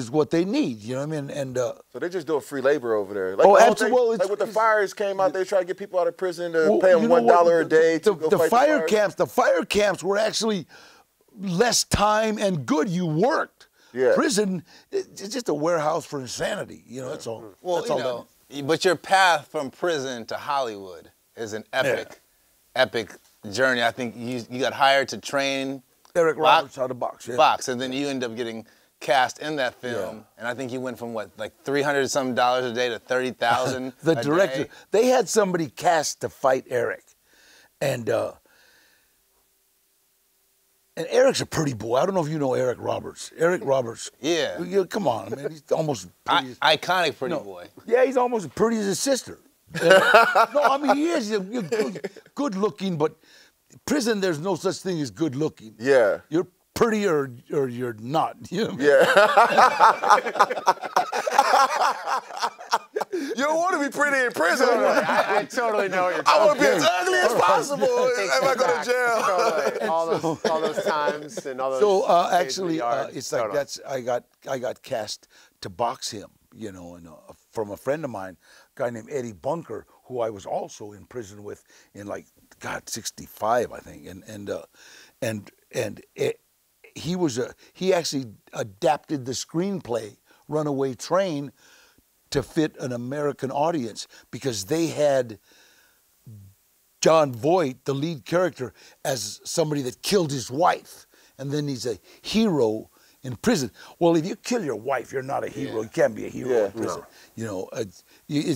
what they need, you know what I mean? And so they're just doing free labor over there. Absolutely. Like when the fires came out, they tried to get people out of prison to pay them $1 a day to go fight the fire camps were actually less time and good. You worked. Yeah. Prison, it's just a warehouse for insanity. That's all. Well, that's all. But your path from prison to Hollywood is an epic journey. I think you got hired to train Eric Roberts how to box. Yeah. Box, and then you end up getting cast in that film, and I think you went from like $300-some a day to $30,000. The director, they had somebody cast to fight Eric, and Eric's a pretty boy. I don't know if you know Eric Roberts. Eric Roberts. Yeah. Come on, man. He's almost pretty iconic pretty boy. Yeah, he's almost as pretty as his sister. No, I mean he is. You're good looking, but prison there's no such thing as good looking. Yeah. You're pretty or you're not. You know what I mean? Yeah. You don't want to be pretty in prison. I totally know what you're talking about. I want to be as ugly as possible if I go to jail. Totally. All those times and all those. So actually, it's like I got cast to box him, and from a friend of mine, a guy named Eddie Bunker, who I was also in prison with in 65, I think, he actually adapted the screenplay Runaway Train to fit an American audience, because they had John Voight, the lead character, as somebody that killed his wife, and then he's a hero in prison. Well, if you kill your wife, you're not a hero. You can't be a hero in prison. No. It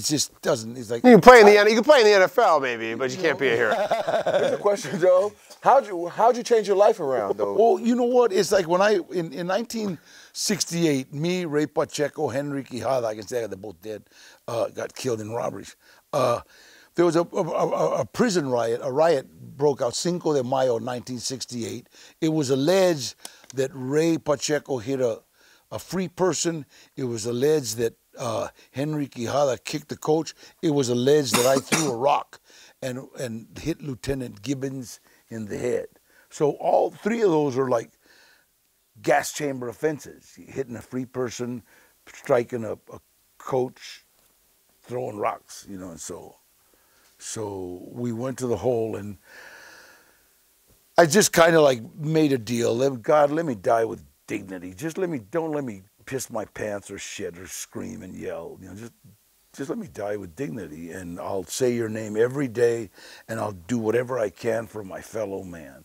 just doesn't. It's like you can play in the NFL maybe, but you can't be a hero. Here's a question, Joe. How'd you change your life around, though? Well, you know what? It's like when in 1968, me, Ray Pacheco, Henry Quijada, I can say they're both dead, got killed in robberies. There was a prison riot. A riot broke out Cinco de Mayo, 1968. It was alleged that Ray Pacheco hit a free person. It was alleged that Henry Quijada kicked the coach. It was alleged that I threw a rock and hit Lieutenant Gibbons in the head. So all 3 of those are like gas chamber offenses: hitting a free person, striking a coach, throwing rocks. And so we went to the hole, and I just kind of made a deal. God, let me die with dignity. Just don't let me piss my pants or shit or scream and yell. Just let me die with dignity, and I'll say your name every day, and I'll do whatever I can for my fellow man.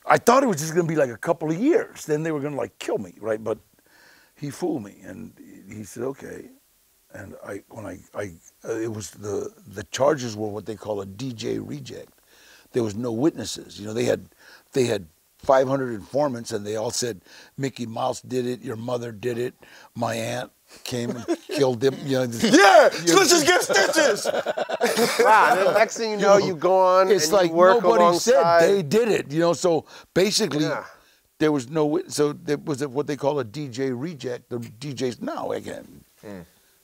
I thought it was just going to be a couple of years. Then they were going to kill me, right? But he fooled me, and he said, okay. And it was the charges were what they call a DJ reject. There was no witnesses. They had 500 informants, and they all said Mickey Mouse did it, your mother did it, my aunt came and killed him. Stitches get stitches. Wow, the next thing you know, you go on it's and you work nobody alongside. said they did it, so basically there was no, so there was what they call a DJ reject. The DJs now again.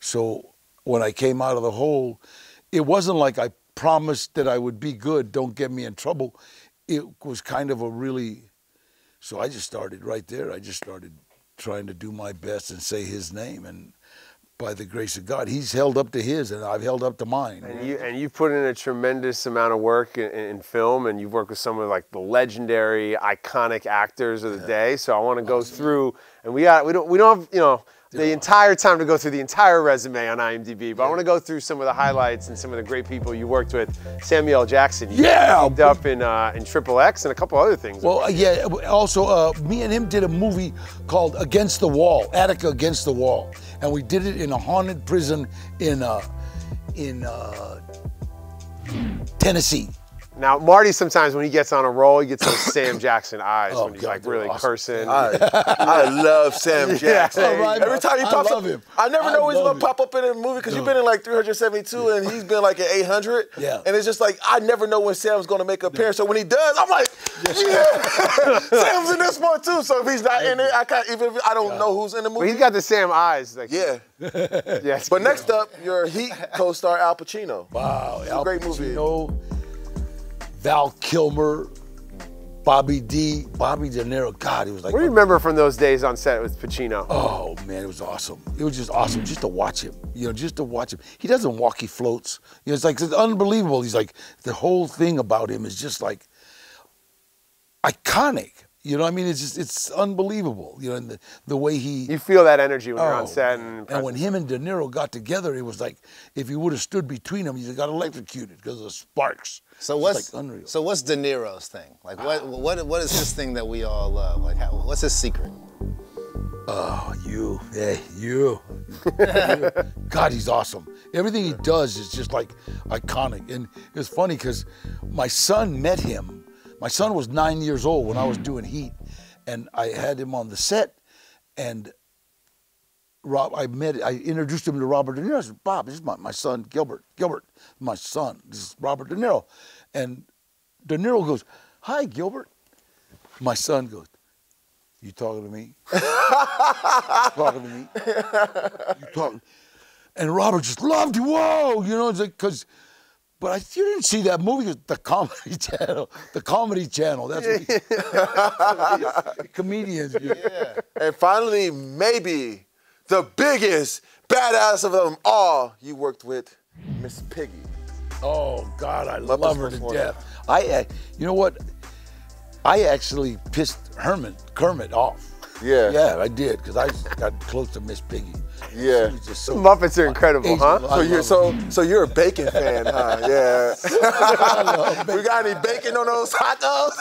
So when I came out of the hole, it wasn't like I promised that I would be good, don't get me in trouble. It was kind of a really, so I just started right there. I just started trying to do my best and say his name, and by the grace of God, he's held up to his, and I've held up to mine. And you've put in a tremendous amount of work in film, and you've worked with some of the legendary, iconic actors of the day. So I want to go through, and we don't have the entire time to go through the entire resume on IMDb, but I want to go through some of the highlights and some of the great people you worked with. Samuel L. Jackson, you teamed up in XXX and a couple other things. Well, yeah. Also, me and him did a movie called Against the Wall, Attica Against the Wall, and we did it in a haunted prison in Tennessee. Now, Marty, sometimes when he gets on a roll, he gets those Sam Jackson eyes when he's like really cursing. I love Sam Jackson. Every time he pops up, I never know he's going to pop up in a movie because you've been in like 372 and he's been like at 800. Yeah. And it's just like, I never know when Sam's going to make an appearance. So when he does, I'm like, yeah, Sam's in this one too. So if he's not in it, I can't, even if I don't know who's in the movie. But he's got the Sam eyes. Like, yeah. Yes. But next up, your Heat co-star Al Pacino. Wow, Al great movie. Pacino, Val Kilmer, Bobby De Niro. God, it was like. What do you remember from those days on set with Pacino? Oh man, it was awesome. It was just awesome just to watch him. You know, just to watch him. He doesn't walk, he floats. You know, it's unbelievable. He's like, the whole thing about him is just like iconic. You know what I mean? It's just, it's unbelievable. You know, and the way he... You feel that energy when you're on set. And when him and De Niro got together, it was like, if he would have stood between them, he got electrocuted because of the sparks. So what's De Niro's thing? Like, what is his thing that we all love? Like, what's his secret? Oh, you. God, he's awesome. Everything he does is just like iconic. And it's funny because my son met him. My son was 9 years old when I was doing Heat, and I had him on the set, and I introduced him to Robert De Niro. I said, Bob, this is my son, Gilbert, my son, this is Robert De Niro. And De Niro goes, hi, Gilbert. My son goes, you talking to me? You talking to me? You talking? And Robert just loved you, whoa, you know, it's like, because, but you didn't see that movie, the Comedy Channel. The Comedy Channel, that's what comedians. Yeah. And finally, maybe the biggest badass of them all, you worked with Miss Piggy. Oh, God, I love her to death. You know what? I actually pissed Kermit off. Yeah. Yeah, I did, because I got close to Miss Piggy. Yeah. Just so Muppets are incredible, huh? So you're a bacon fan, huh? Yeah. We got any bacon on those tacos?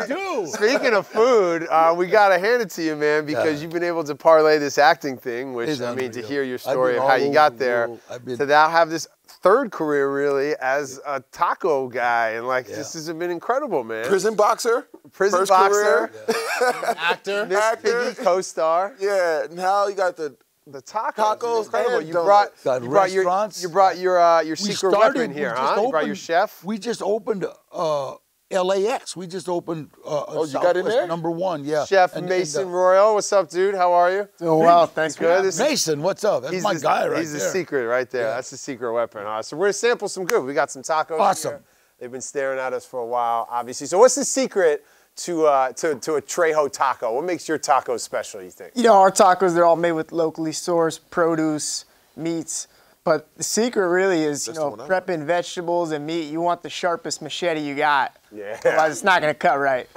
We do. Speaking of food, we gotta hand it to you, man, because you've been able to parlay this acting thing, which I mean, to hear your story of how you got there, to now have this third career really as a taco guy, and like this has been incredible, man. Prison boxer. Prison boxer. Actor. Miss Piggy co-star. Yeah. Now you got the tacos. Incredible. You brought your secret weapon here, huh? You brought your chef. We just opened LAX. We just opened. You got in there? #1, yeah. Chef Mason Royal, what's up, dude? How are you? Doing well, thanks for having me. Mason, what's up? That's my guy right there. He's the secret right there. Yeah. That's the secret weapon. So we're gonna sample some good. We got some tacos. Awesome. Here. They've been staring at us for a while, obviously. So what's the secret to a Trejo taco? What makes your tacos special, you think? You know, our tacos, they're all made with locally sourced produce, meats. But the secret really is, you know, prepping vegetables and meat. You want the sharpest machete you got. Yeah. Otherwise, it's not going to cut right.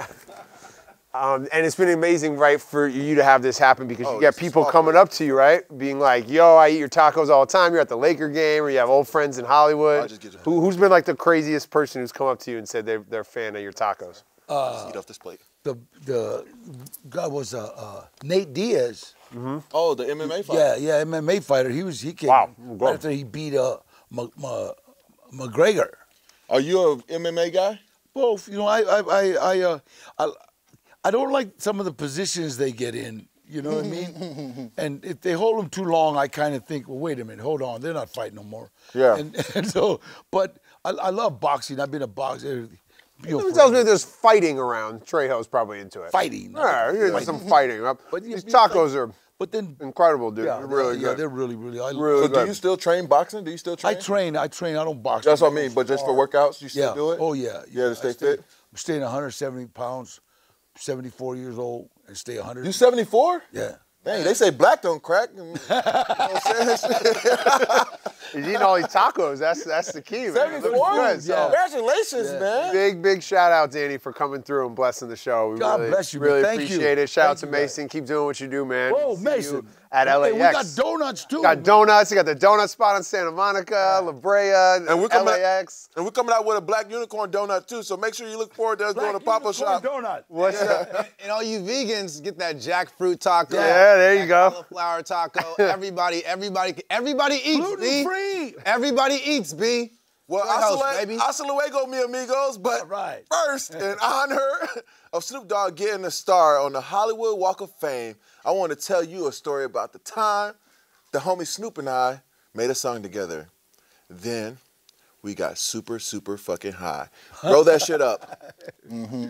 And it's been amazing, right, for you to have this happen because you get people coming up to you, right, being like, yo, I eat your tacos all the time. You're at the Laker game or you have old friends in Hollywood. Who's been like the craziest person who's come up to you and said they're a fan of your tacos? Eat off this plate. The guy was Nate Diaz. Mm-hmm. Oh, the MMA fighter. Yeah, MMA fighter. He came right after he beat McGregor. Are you a MMA guy? Both. You know, I don't like some of the positions they get in. You know what I mean? And if they hold them too long, I kind of think, well, wait a minute, hold on, they're not fighting no more. Yeah. And so, but I love boxing. I've been a boxer. Someone tells me there's fighting around. Trejo's probably into it. Fighting. Yeah, there's some fighting. But these tacos are incredible, dude. Yeah, they're really good. Yeah, they're really So do you still train boxing? Do you still train? I train. I don't box. That's what I mean. But just for workouts, you still do it? Oh, yeah. Yeah, to stay fit? I'm staying 170 pounds, 74 years old, and stay 100. You 74? Yeah. Dang, they say black don't crack. You know what I'm saying? He's eating all these tacos. That's the key, man. 74? Good, so. Congratulations, man. Big shout out, Danny, for coming through and blessing the show. We God bless you, really man. Thank appreciate you. it. Shout out to Mason. Keep doing what you do, man. Oh, Mason. At LAX. Hey, we got donuts, too. Got donuts. You got the donut spot on Santa Monica, La Brea, and we're coming LAX. And we're coming out with a black unicorn donut, too, so make sure you look forward to us doing a pop-up shop. Donut. What's up? And all you vegans, get that jackfruit taco. Yeah, there you go. Cauliflower taco. Everybody eats, Gluten B. free. Everybody eats, B. Well, baby. hasta luego, mi amigos. But first, in honor of Snoop Dogg getting a star on the Hollywood Walk of Fame, I want to tell you a story about the time the homie Snoop and I made a song together. Then we got super, super fucking high. Roll that shit up. Mm-hmm.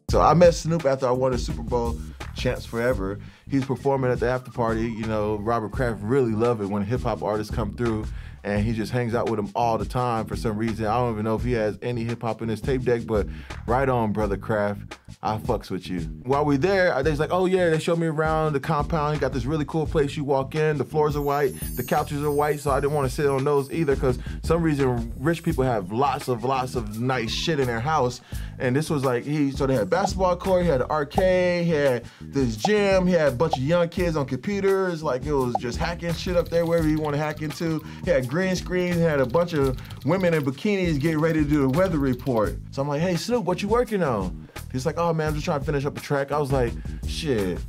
So I met Snoop after I won a Super Bowl Champs Forever. He's performing at the after party. You know, Robert Kraft really loved it when hip-hop artists come through, and he just hangs out with them all the time for some reason. I don't even know if he has any hip-hop in his tape deck, but right on, Brother Kraft. I fucks with you. While we're there, they's like, oh yeah, they showed me around the compound. He got this really cool place you walk in. The floors are white, the couches are white, so I didn't want to sit on those either because some reason rich people have lots of nice shit in their house. And this was like, so they had basketball court, he had an arcade, he had this gym, he had a bunch of young kids on computers, like it was just hacking shit up there wherever you want to hack into. He had green screens, he had a bunch of women in bikinis getting ready to do a weather report. So I'm like, hey Snoop, what you working on? He's like, oh man, I'm just trying to finish up a track. I was like, shit,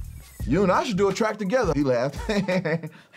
you and I should do a track together. He laughed.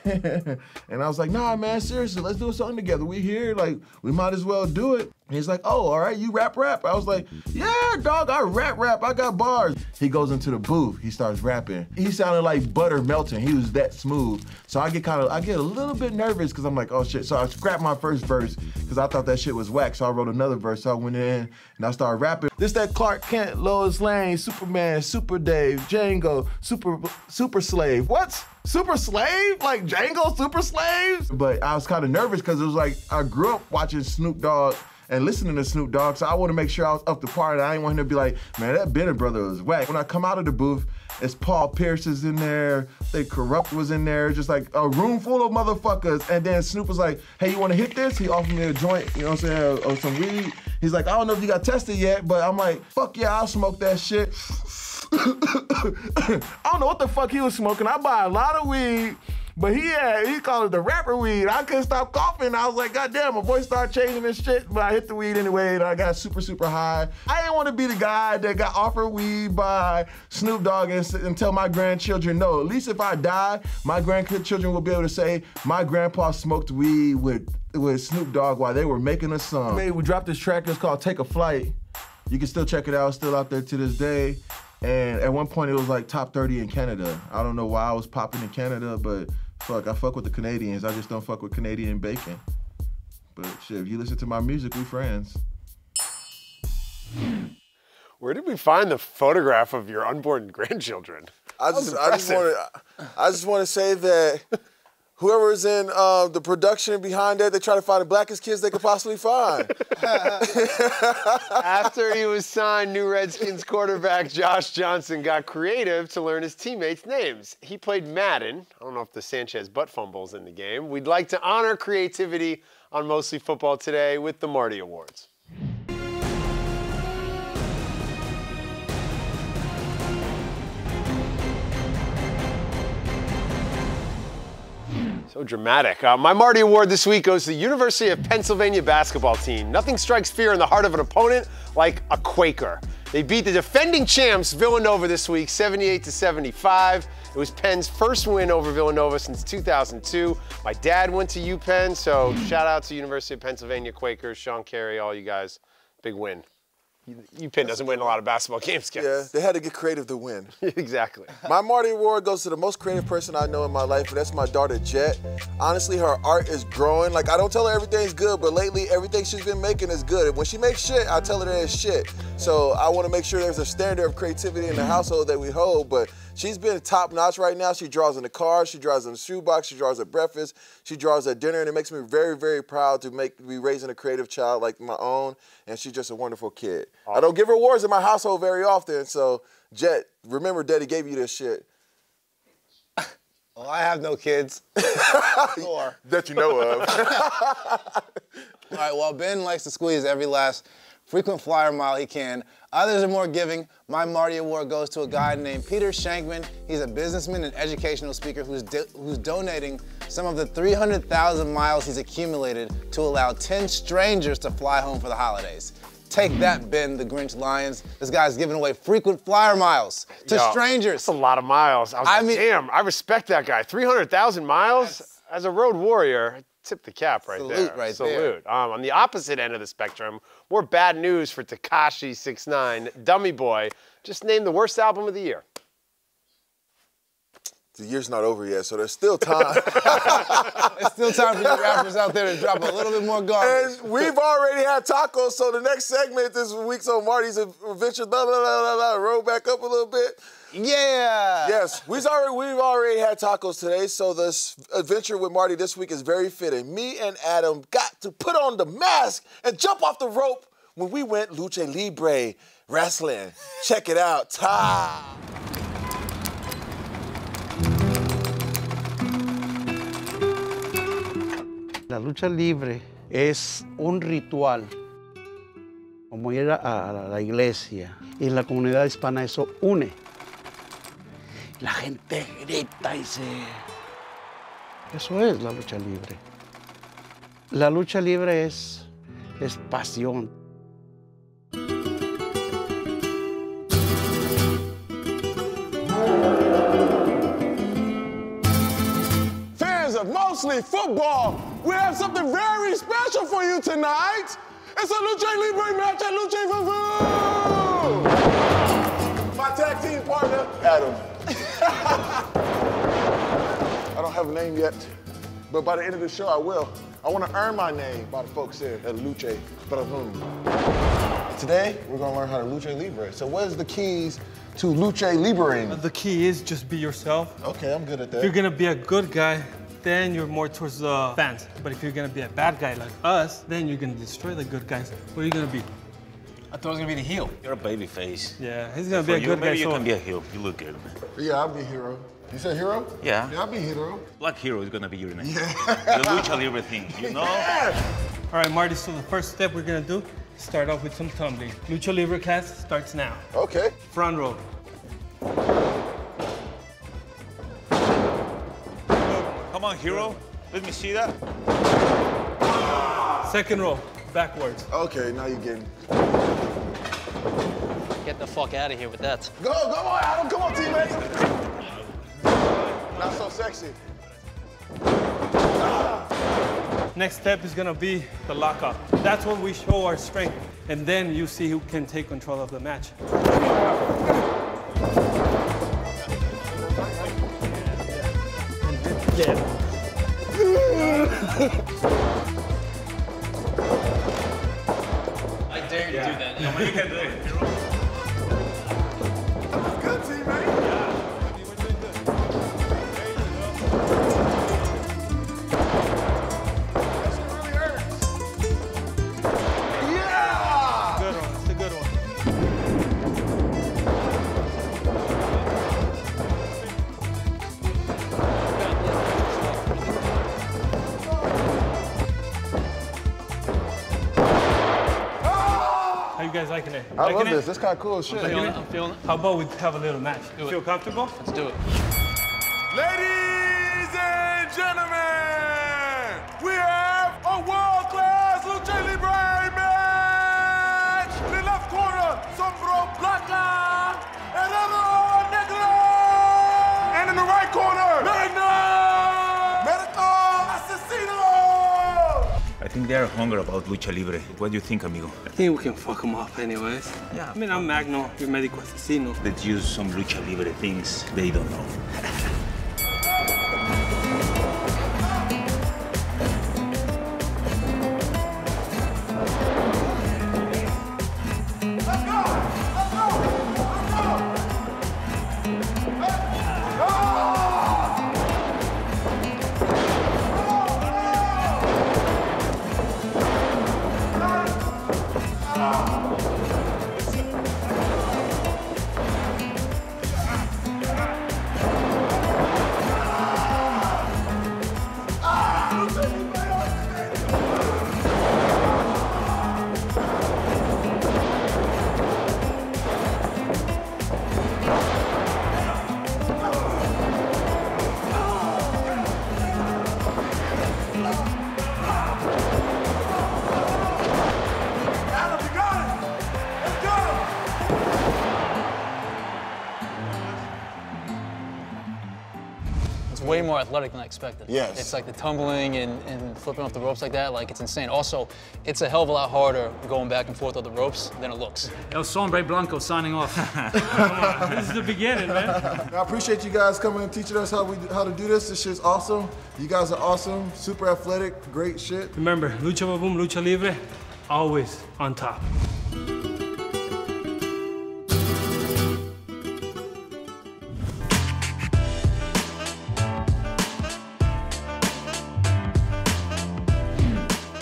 And I was like, nah, man, seriously, let's do a song together. We here, like, we might as well do it. And he's like, oh, all right, you rap. I was like, yeah, dog, I rap, I got bars. He goes into the booth, he starts rapping. He sounded like butter melting, he was that smooth. So I get a little bit nervous because I'm like, oh shit. So I scrapped my first verse because I thought that shit was whack. So I wrote another verse, so I went in and I started rapping. This that Clark Kent, Lois Lane, Superman, Super Dave, Django, Super Slave. What? Super Slave? Like Django, Super Slave? But I was kind of nervous because it was like, I grew up watching Snoop Dogg and listening to Snoop Dogg, so I want to make sure I was up to par, and I didn't want him to be like, man, that Bennett brother was whack. When I come out of the booth, it's Paul Pierce is in there, They Corrupt was in there, just like a room full of motherfuckers, and then Snoop was like, hey, you want to hit this? He offered me a joint, you know what I'm saying, or some weed. He's like, I don't know if you got tested yet, but I'm like, fuck yeah, I'll smoke that shit. I don't know what the fuck he was smoking. I buy a lot of weed, but he called it the rapper weed. I couldn't stop coughing. I was like, God damn, my voice started changing and shit, but I hit the weed anyway, and I got super, super high. I didn't want to be the guy that got offered weed by Snoop Dogg and tell my grandchildren no. At least if I die, my grandchildren will be able to say, my grandpa smoked weed with Snoop Dogg while they were making a song. We dropped this track, it's called Take a Flight. You can still check it out, it's still out there to this day. And at one point it was like top 30 in Canada. I don't know why I was popping in Canada, but fuck, I fuck with the Canadians. I just don't fuck with Canadian bacon. But shit, if you listen to my music, we friends. Where did we find the photograph of your unborn grandchildren? I just want to say that whoever's in the production behind that, they try to find the blackest kids they could possibly find. After he was signed, new Redskins quarterback Josh Johnson got creative to learn his teammates' names. He played Madden. I don't know if the Sanchez butt fumble's in the game. We'd like to honor creativity on Mostly Football today with the Marty Awards. So dramatic. My Marty Award this week goes to the University of Pennsylvania basketball team. Nothing strikes fear in the heart of an opponent like a Quaker. They beat the defending champs Villanova this week, 78-75. It was Penn's first win over Villanova since 2002. My dad went to UPenn, so shout out to University of Pennsylvania Quakers, Sean Carey, all you guys. Big win. UPenn doesn't win a lot of basketball games, guys. Yeah, they had to get creative to win. Exactly. My Marty Award goes to the most creative person I know in my life, and that's my daughter, Jet. Honestly, her art is growing. Like, I don't tell her everything's good, but lately, everything she's been making is good. And when she makes shit, I tell her that it's shit. So I want to make sure there's a standard of creativity in the household that we hold, but she's been top-notch right now. She draws in the car, she draws in the shoebox, she draws at breakfast, she draws at dinner, and it makes me very, very proud to be raising a creative child like my own, and she's just a wonderful kid. Awesome. I don't give her awards in my household very often, so Jet, remember Daddy gave you this shit. Well, I have no kids. That you know of. All right, well, Ben likes to squeeze every last frequent flyer mile he can. Others are more giving. My Marty Award goes to a guy named Peter Shankman. He's a businessman and educational speaker who's donating some of the 300,000 miles he's accumulated to allow 10 strangers to fly home for the holidays. Take that, Ben the Grinch Lyons. This guy's giving away frequent flyer miles to strangers. That's a lot of miles. I mean, damn, I respect that guy. 300,000 miles? As a road warrior, tip the cap right there. Salute right there. Salute. On the opposite end of the spectrum, more bad news for Tekashi 6ix9ine, Dummy Boy, just named the worst album of the year. The year's not over yet, so there's still time. There's still time for you rappers out there to drop a little bit more garbage. And we've already had tacos, so the next segment this week's on Marty's Adventure, roll back up a little bit. Yeah. Yes, we've already had tacos today, so this adventure with Marty this week is very fitting. Me and Adam got to put on the mask and jump off the rope when we went Lucha Libre wrestling. Check it out. La lucha libre es un ritual, como ir a la iglesia. Y en la comunidad hispana eso une. La gente grita y se... Eso es la lucha libre. La lucha libre es pasión. Fans of mostly football, we have something very special for you tonight. It's a Lucha Libre match at Lucha Vuvu! My tag team partner, Adam. I don't have a name yet, but by the end of the show, I will. I want to earn my name by the folks here at Lucha Vuvu. Today, we're going to learn how to Lucha Libre. So what is the keys to Lucha Libre? The key is just be yourself. Okay, I'm good at that. If you're going to be a good guy, then you're more towards the fans. But if you're going to be a bad guy like us, then you're going to destroy the good guys. What are you going to be? I thought I was gonna be the heel. You're a baby face. Yeah, he's gonna be a good guy. Maybe you can be a heel. You look good, man. Yeah, I'll be a hero. You said hero? Yeah. Yeah, I'll be a hero. Black Hero is gonna be your name. Yeah. The Lucha Libre thing, you know? Yeah. All right, Marty, so the first step we're gonna do is start off with some tumbling. Lucha Libre cast starts now. Okay. Front row. Come on, hero. Let me see that. Second row, backwards. Okay, now you're getting... Get the fuck out of here with that. Go on, Adam. Come on, teammate. Not so sexy. Next step is gonna be the lockup. That's where we show our strength. And then you see who can take control of the match. Yeah. I dare you to do that. Come on, you can do it. Good teammate. You guys liking it? I love this. This kind of cool as shit. I'm feeling it. How about we have a little match? Feel comfortable? Let's do it. Ladies and gentlemen, we have a world-class Lucha Libre match. In the left corner, Sombro Blanca, Herrero Negro. And in the right corner, Magna Medical Asesino. I think they are hungry about Lucha Libre. What do you think, amigo? I think we can fuck them up anyways. Yeah. I mean, I'm Magno, you're Medico Asesino. Let's use some Lucha Libre things they don't know. more athletic than I expected. Yes. It's like the tumbling and flipping off the ropes like that, like it's insane. Also, it's a hell of a lot harder going back and forth on the ropes than it looks. El Sombre Blanco signing off. This is the beginning, man. I appreciate you guys coming and teaching us how to do this. This shit's awesome. You guys are awesome, super athletic, great shit. Remember, lucha boom, lucha libre, always on top.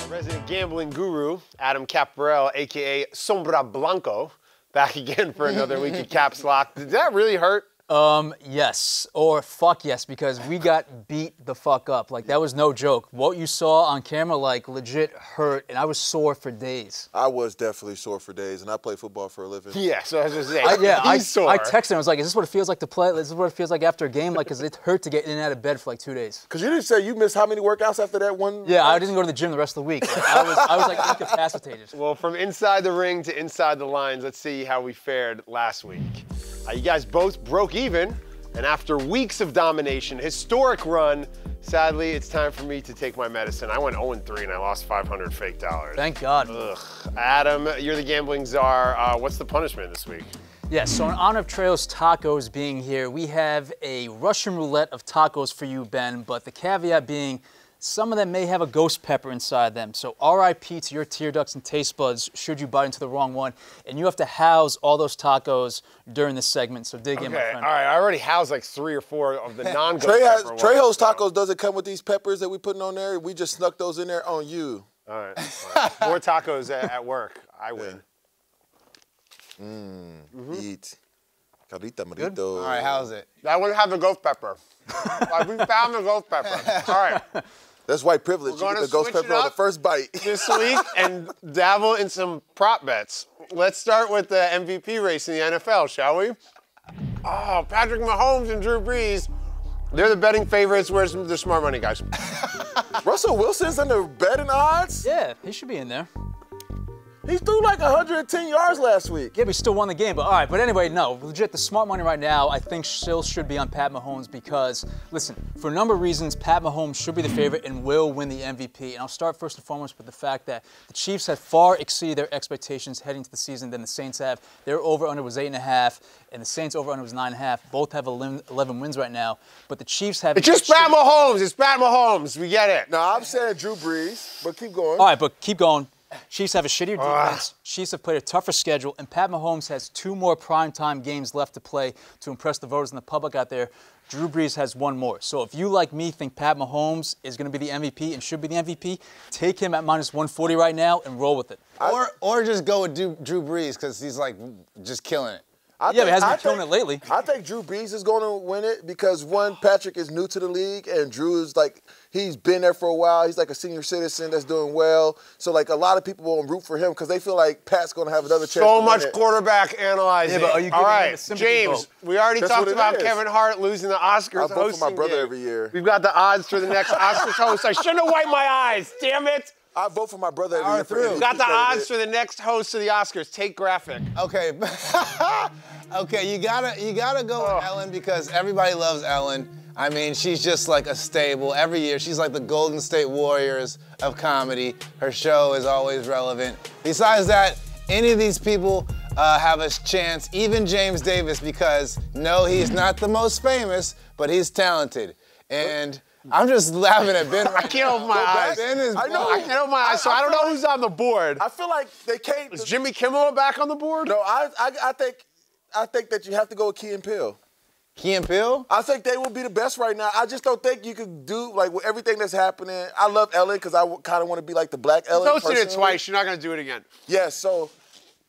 Resident gambling guru, Adam Caparel, AKA Sombra Blanco, back again for another week of Caps Lock. Did that really hurt? Yes, or fuck yes, because we got beat the fuck up. Like, that was no joke. What you saw on camera, like, legit hurt, and I was sore for days. I was definitely sore for days, and I play football for a living. Yeah, so I was just saying, He's sore. I texted him, I was like, is this what it feels like to play? Is this what it feels like after a game? Like, because it hurt to get in and out of bed for like 2 days. Because you didn't say you missed how many workouts after that one? Yeah, I didn't go to the gym the rest of the week. Like, I was like incapacitated. Well, from inside the ring to inside the lines, let's see how we fared last week. You guys both broke even. And after weeks of domination, historic run, sadly, it's time for me to take my medicine. I went 0-3 and I lost 500 fake dollars. Thank God. Ugh. Adam, you're the gambling czar. What's the punishment this week? Yes, so in honor of Trejo's Tacos being here, we have a Russian roulette of tacos for you, Ben, but the caveat being some of them may have a ghost pepper inside them. So RIP to your tear ducts and taste buds should you bite into the wrong one. And you have to house all those tacos during this segment, so dig in, my friend. All right, I already housed like 3 or 4 of the non-ghost pepper ones. Trejo's Tacos doesn't come with these peppers that we putting on there. We just snuck those in there on you. All right. More tacos at work. I win. Eat. Carita Good. Marito. All right, how's it? That one have the ghost pepper. We found the ghost pepper. All right. That's white privilege. You get the ghost pepper on the first bite. This week and dabble in some prop bets. Let's start with the MVP race in the NFL, shall we? Oh, Patrick Mahomes and Drew Brees. They're the betting favorites. Where's the smart money, guys? Russell Wilson's under betting odds? Yeah, he should be in there. He threw like 110 yards last week. Yeah, we still won the game, but all right. But anyway, no, legit, the smart money right now, I think still should be on Pat Mahomes because, listen, for a number of reasons, Pat Mahomes should be the favorite and will win the MVP. And I'll start first and foremost with the fact that the Chiefs have far exceeded their expectations heading to the season than the Saints have. Their over-under was 8.5, and the Saints over-under was 9.5. Both have 11 wins right now, but the Chiefs have... It's just Pat Mahomes. It's Pat Mahomes. We get it. No, I'm saying Drew Brees, but keep going. All right, but keep going. Chiefs have a shittier defense. Chiefs have played a tougher schedule, and Pat Mahomes has 2 more primetime games left to play to impress the voters and the public out there. Drew Brees has 1 more. So if you, like me, think Pat Mahomes is going to be the MVP and should be the MVP, take him at -140 right now and roll with it. Or just go with Drew Brees because he's like just killing it. But he hasn't been killing it lately. I think Drew Brees is going to win it because, one, Patrick is new to the league, and Drew is like, he's been there for a while. He's like a senior citizen that's doing well. So, like, a lot of people will root for him because they feel like Pat's going to have another chance. So much quarterback analyzing. Yeah, but are you all right, him a sympathy James, vote? we already That's talked what it about is. Kevin Hart losing the Oscars. I vote for my hosting brother gig. every year. We've got the odds for the next Oscars host. I shouldn't have wiped my eyes. Damn it. I vote for my brother every year. We've got the odds for the next host of the Oscars. Take graphic. Okay. Okay, you gotta go with Ellen because everybody loves Ellen. I mean, she's just like a stable. Every year, she's like the Golden State Warriors of comedy. Her show is always relevant. Besides that, any of these people have a chance, even James Davis, because no, he's not the most famous, but he's talented. And I'm just laughing at Ben. I can't open my eyes. Ben is I know. I can't open my eyes, so I don't know who's on the board. I feel like they can't. Is Jimmy Kimmel back on the board? No, I think that you have to go with Key and Peele. Key and Peele? I think they will be the best right now. I just don't think you could do, like, with everything that's happening. I love Ellen because I kind of want to be like the black Ellen. You hosted it twice. You're not going to do it again. Yes, so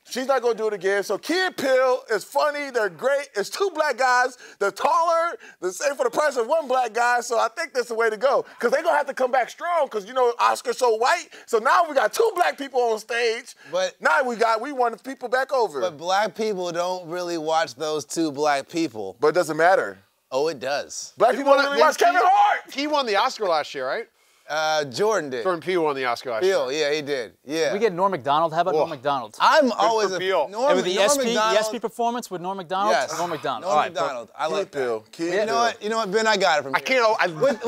she's not going to do it again. So Key and Peele is funny. They're great. It's 2 black guys. They're taller. The same for the price of 1 black guy. So I think that's the way to go because they're going to have to come back strong because, you know, Oscar's so white. So now we got 2 black people on stage. But now we won people back over. But black people don't really watch those 2 black people. But it doesn't matter. Oh, it does. Black people don't really watch Kevin Hart. He won the Oscar last year, right? Jordan did. Jordan Peele won the Oscar last Peele, year. yeah, he did. Yeah. We get Norm Macdonald. How about Norm Macdonald? I'm always a Peele. Norm, with the Norm ESP, Macdonald. ESP performance with Norm Macdonald. Yes. Norm Macdonald. Norm All right, Macdonald. I like Peele. that. You know what, Ben? I got it from I can't.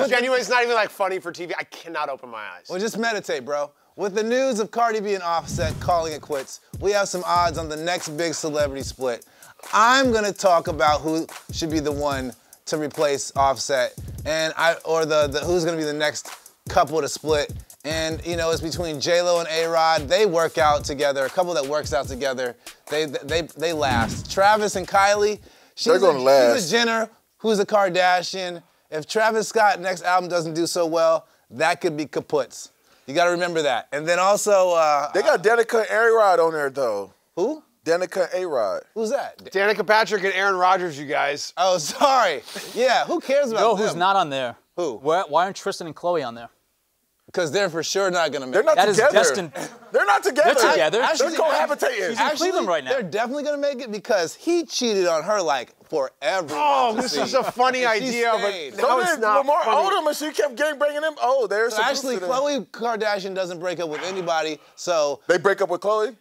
Genuinely, it's not even like funny for TV. I cannot open my eyes. Well, just meditate, bro. With the news of Cardi B and Offset calling it quits, we have some odds on the next big celebrity split. I'm gonna talk about who should be the one to replace Offset, and who's gonna be the next couple to split. And you know, it's between J-Lo and A-Rod. They work out together. A couple that works out together, they last. Travis and Kylie, They're gonna last. She's a Jenner, who's a Kardashian. If Travis Scott's next album doesn't do so well, that could be kaputs. You gotta remember that. And then also, they got Danica and A-Rod on there though. Who? Danica and A-Rod. Who's that? Danica Patrick and Aaron Rodgers, you guys. Oh, sorry. Yeah, who cares about You know them? who's not on there? Who? Why aren't Tristan and Chloe on there? Because they're for sure not gonna make They're not That is together. destined. They're not together. They're together. They're cohabitating. She's in Cleveland right now. They're definitely gonna make it because he cheated on her like forever. Oh, this is a funny idea, but now it's not Lamar funny. Odom, and she kept bringing him. Oh, there's So actually, Khloe Kardashian doesn't break up with anybody. So they break up with Khloe.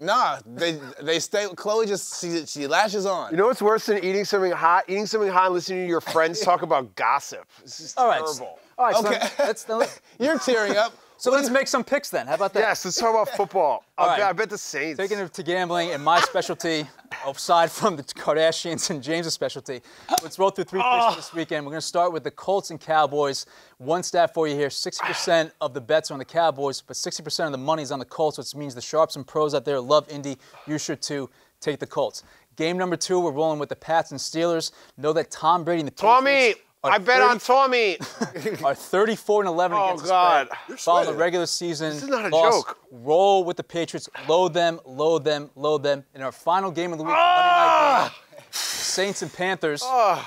Nah, they stay. Khloe just she lashes on. You know what's worse than eating something hot? Eating something hot and listening to your friends talk about gossip. This is terrible. All right. Okay. So You're tearing up. So let's make some picks then. How about that? Yes, let's talk about football. All right. I bet the Saints. Taking it to gambling and my specialty, aside from the Kardashians and James' specialty, let's roll through three picks this weekend. We're going to start with the Colts and Cowboys. One stat for you here, 60% of the bets are on the Cowboys, but 60% of the money's on the Colts, which means the sharps and pros out there love Indy. You should too. Take the Colts. Game number 2, we're rolling with the Pats and Steelers. Know that Tom Brady and the Patriots I bet on Tommy. are 34-11 against God. the spread. Following the regular season This is not a loss, joke. roll with the Patriots. Load them, load them, load them. In our final game of the week, Monday night game, Saints and Panthers. What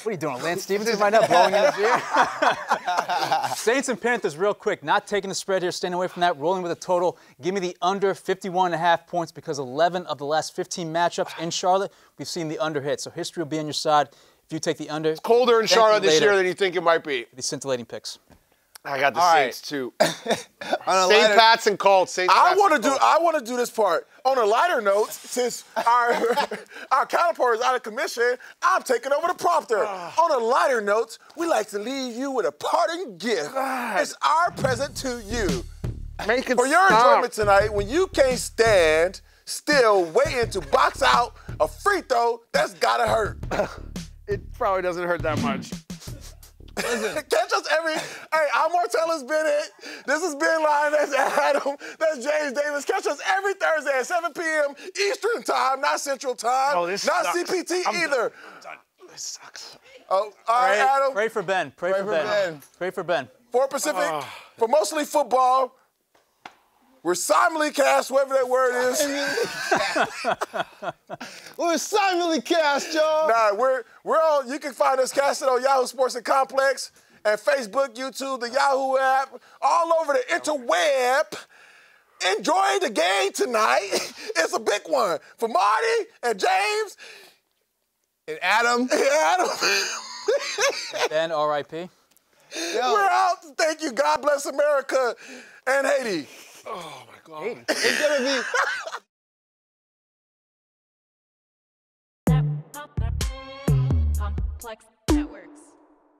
are you doing, Lance Stevenson right now, blowing in his ear? Saints and Panthers, real quick. Not taking the spread here, staying away from that, rolling with a total. Give me the under 51.5 points because 11 of the last 15 matchups in Charlotte, we've seen the under hit. So history will be on your side. If you take the under, It's colder in Charlotte this year than you think it might be. The scintillating picks. I got the All Saints too. Saint Pats and Colts. I want to do this part. On a lighter note, since our counterpart is out of commission, I'm taking over the prompter. On a lighter note, we like to leave you with a parting gift. It's our present to you. For your enjoyment tonight, when you can't stand still waiting to box out a free throw, that's gotta hurt. It probably doesn't hurt that much. Catch us hey, I'm Martellus Bennett. This is Ben Lyons, that's Adam, that's James Davis. Catch us every Thursday at 7 p.m. Eastern Time, not Central Time, not sucks. CPT either. This sucks. Oh, all right, Adam. Pray for Ben. Pray for Ben. Pray for Ben. For Pacific, for mostly football, we're simulcast, whatever that word is. We're simulcast, y'all. Nah, we're on. You can find us casted on Yahoo Sports and Complex and Facebook, YouTube, the Yahoo app, all over the interweb. Enjoy the game tonight. It's a big one for Marty and James and Adam. Ben, R.I.P. We're out. Thank you. God bless America and Haiti. Oh my God. It's gonna be Complex Networks.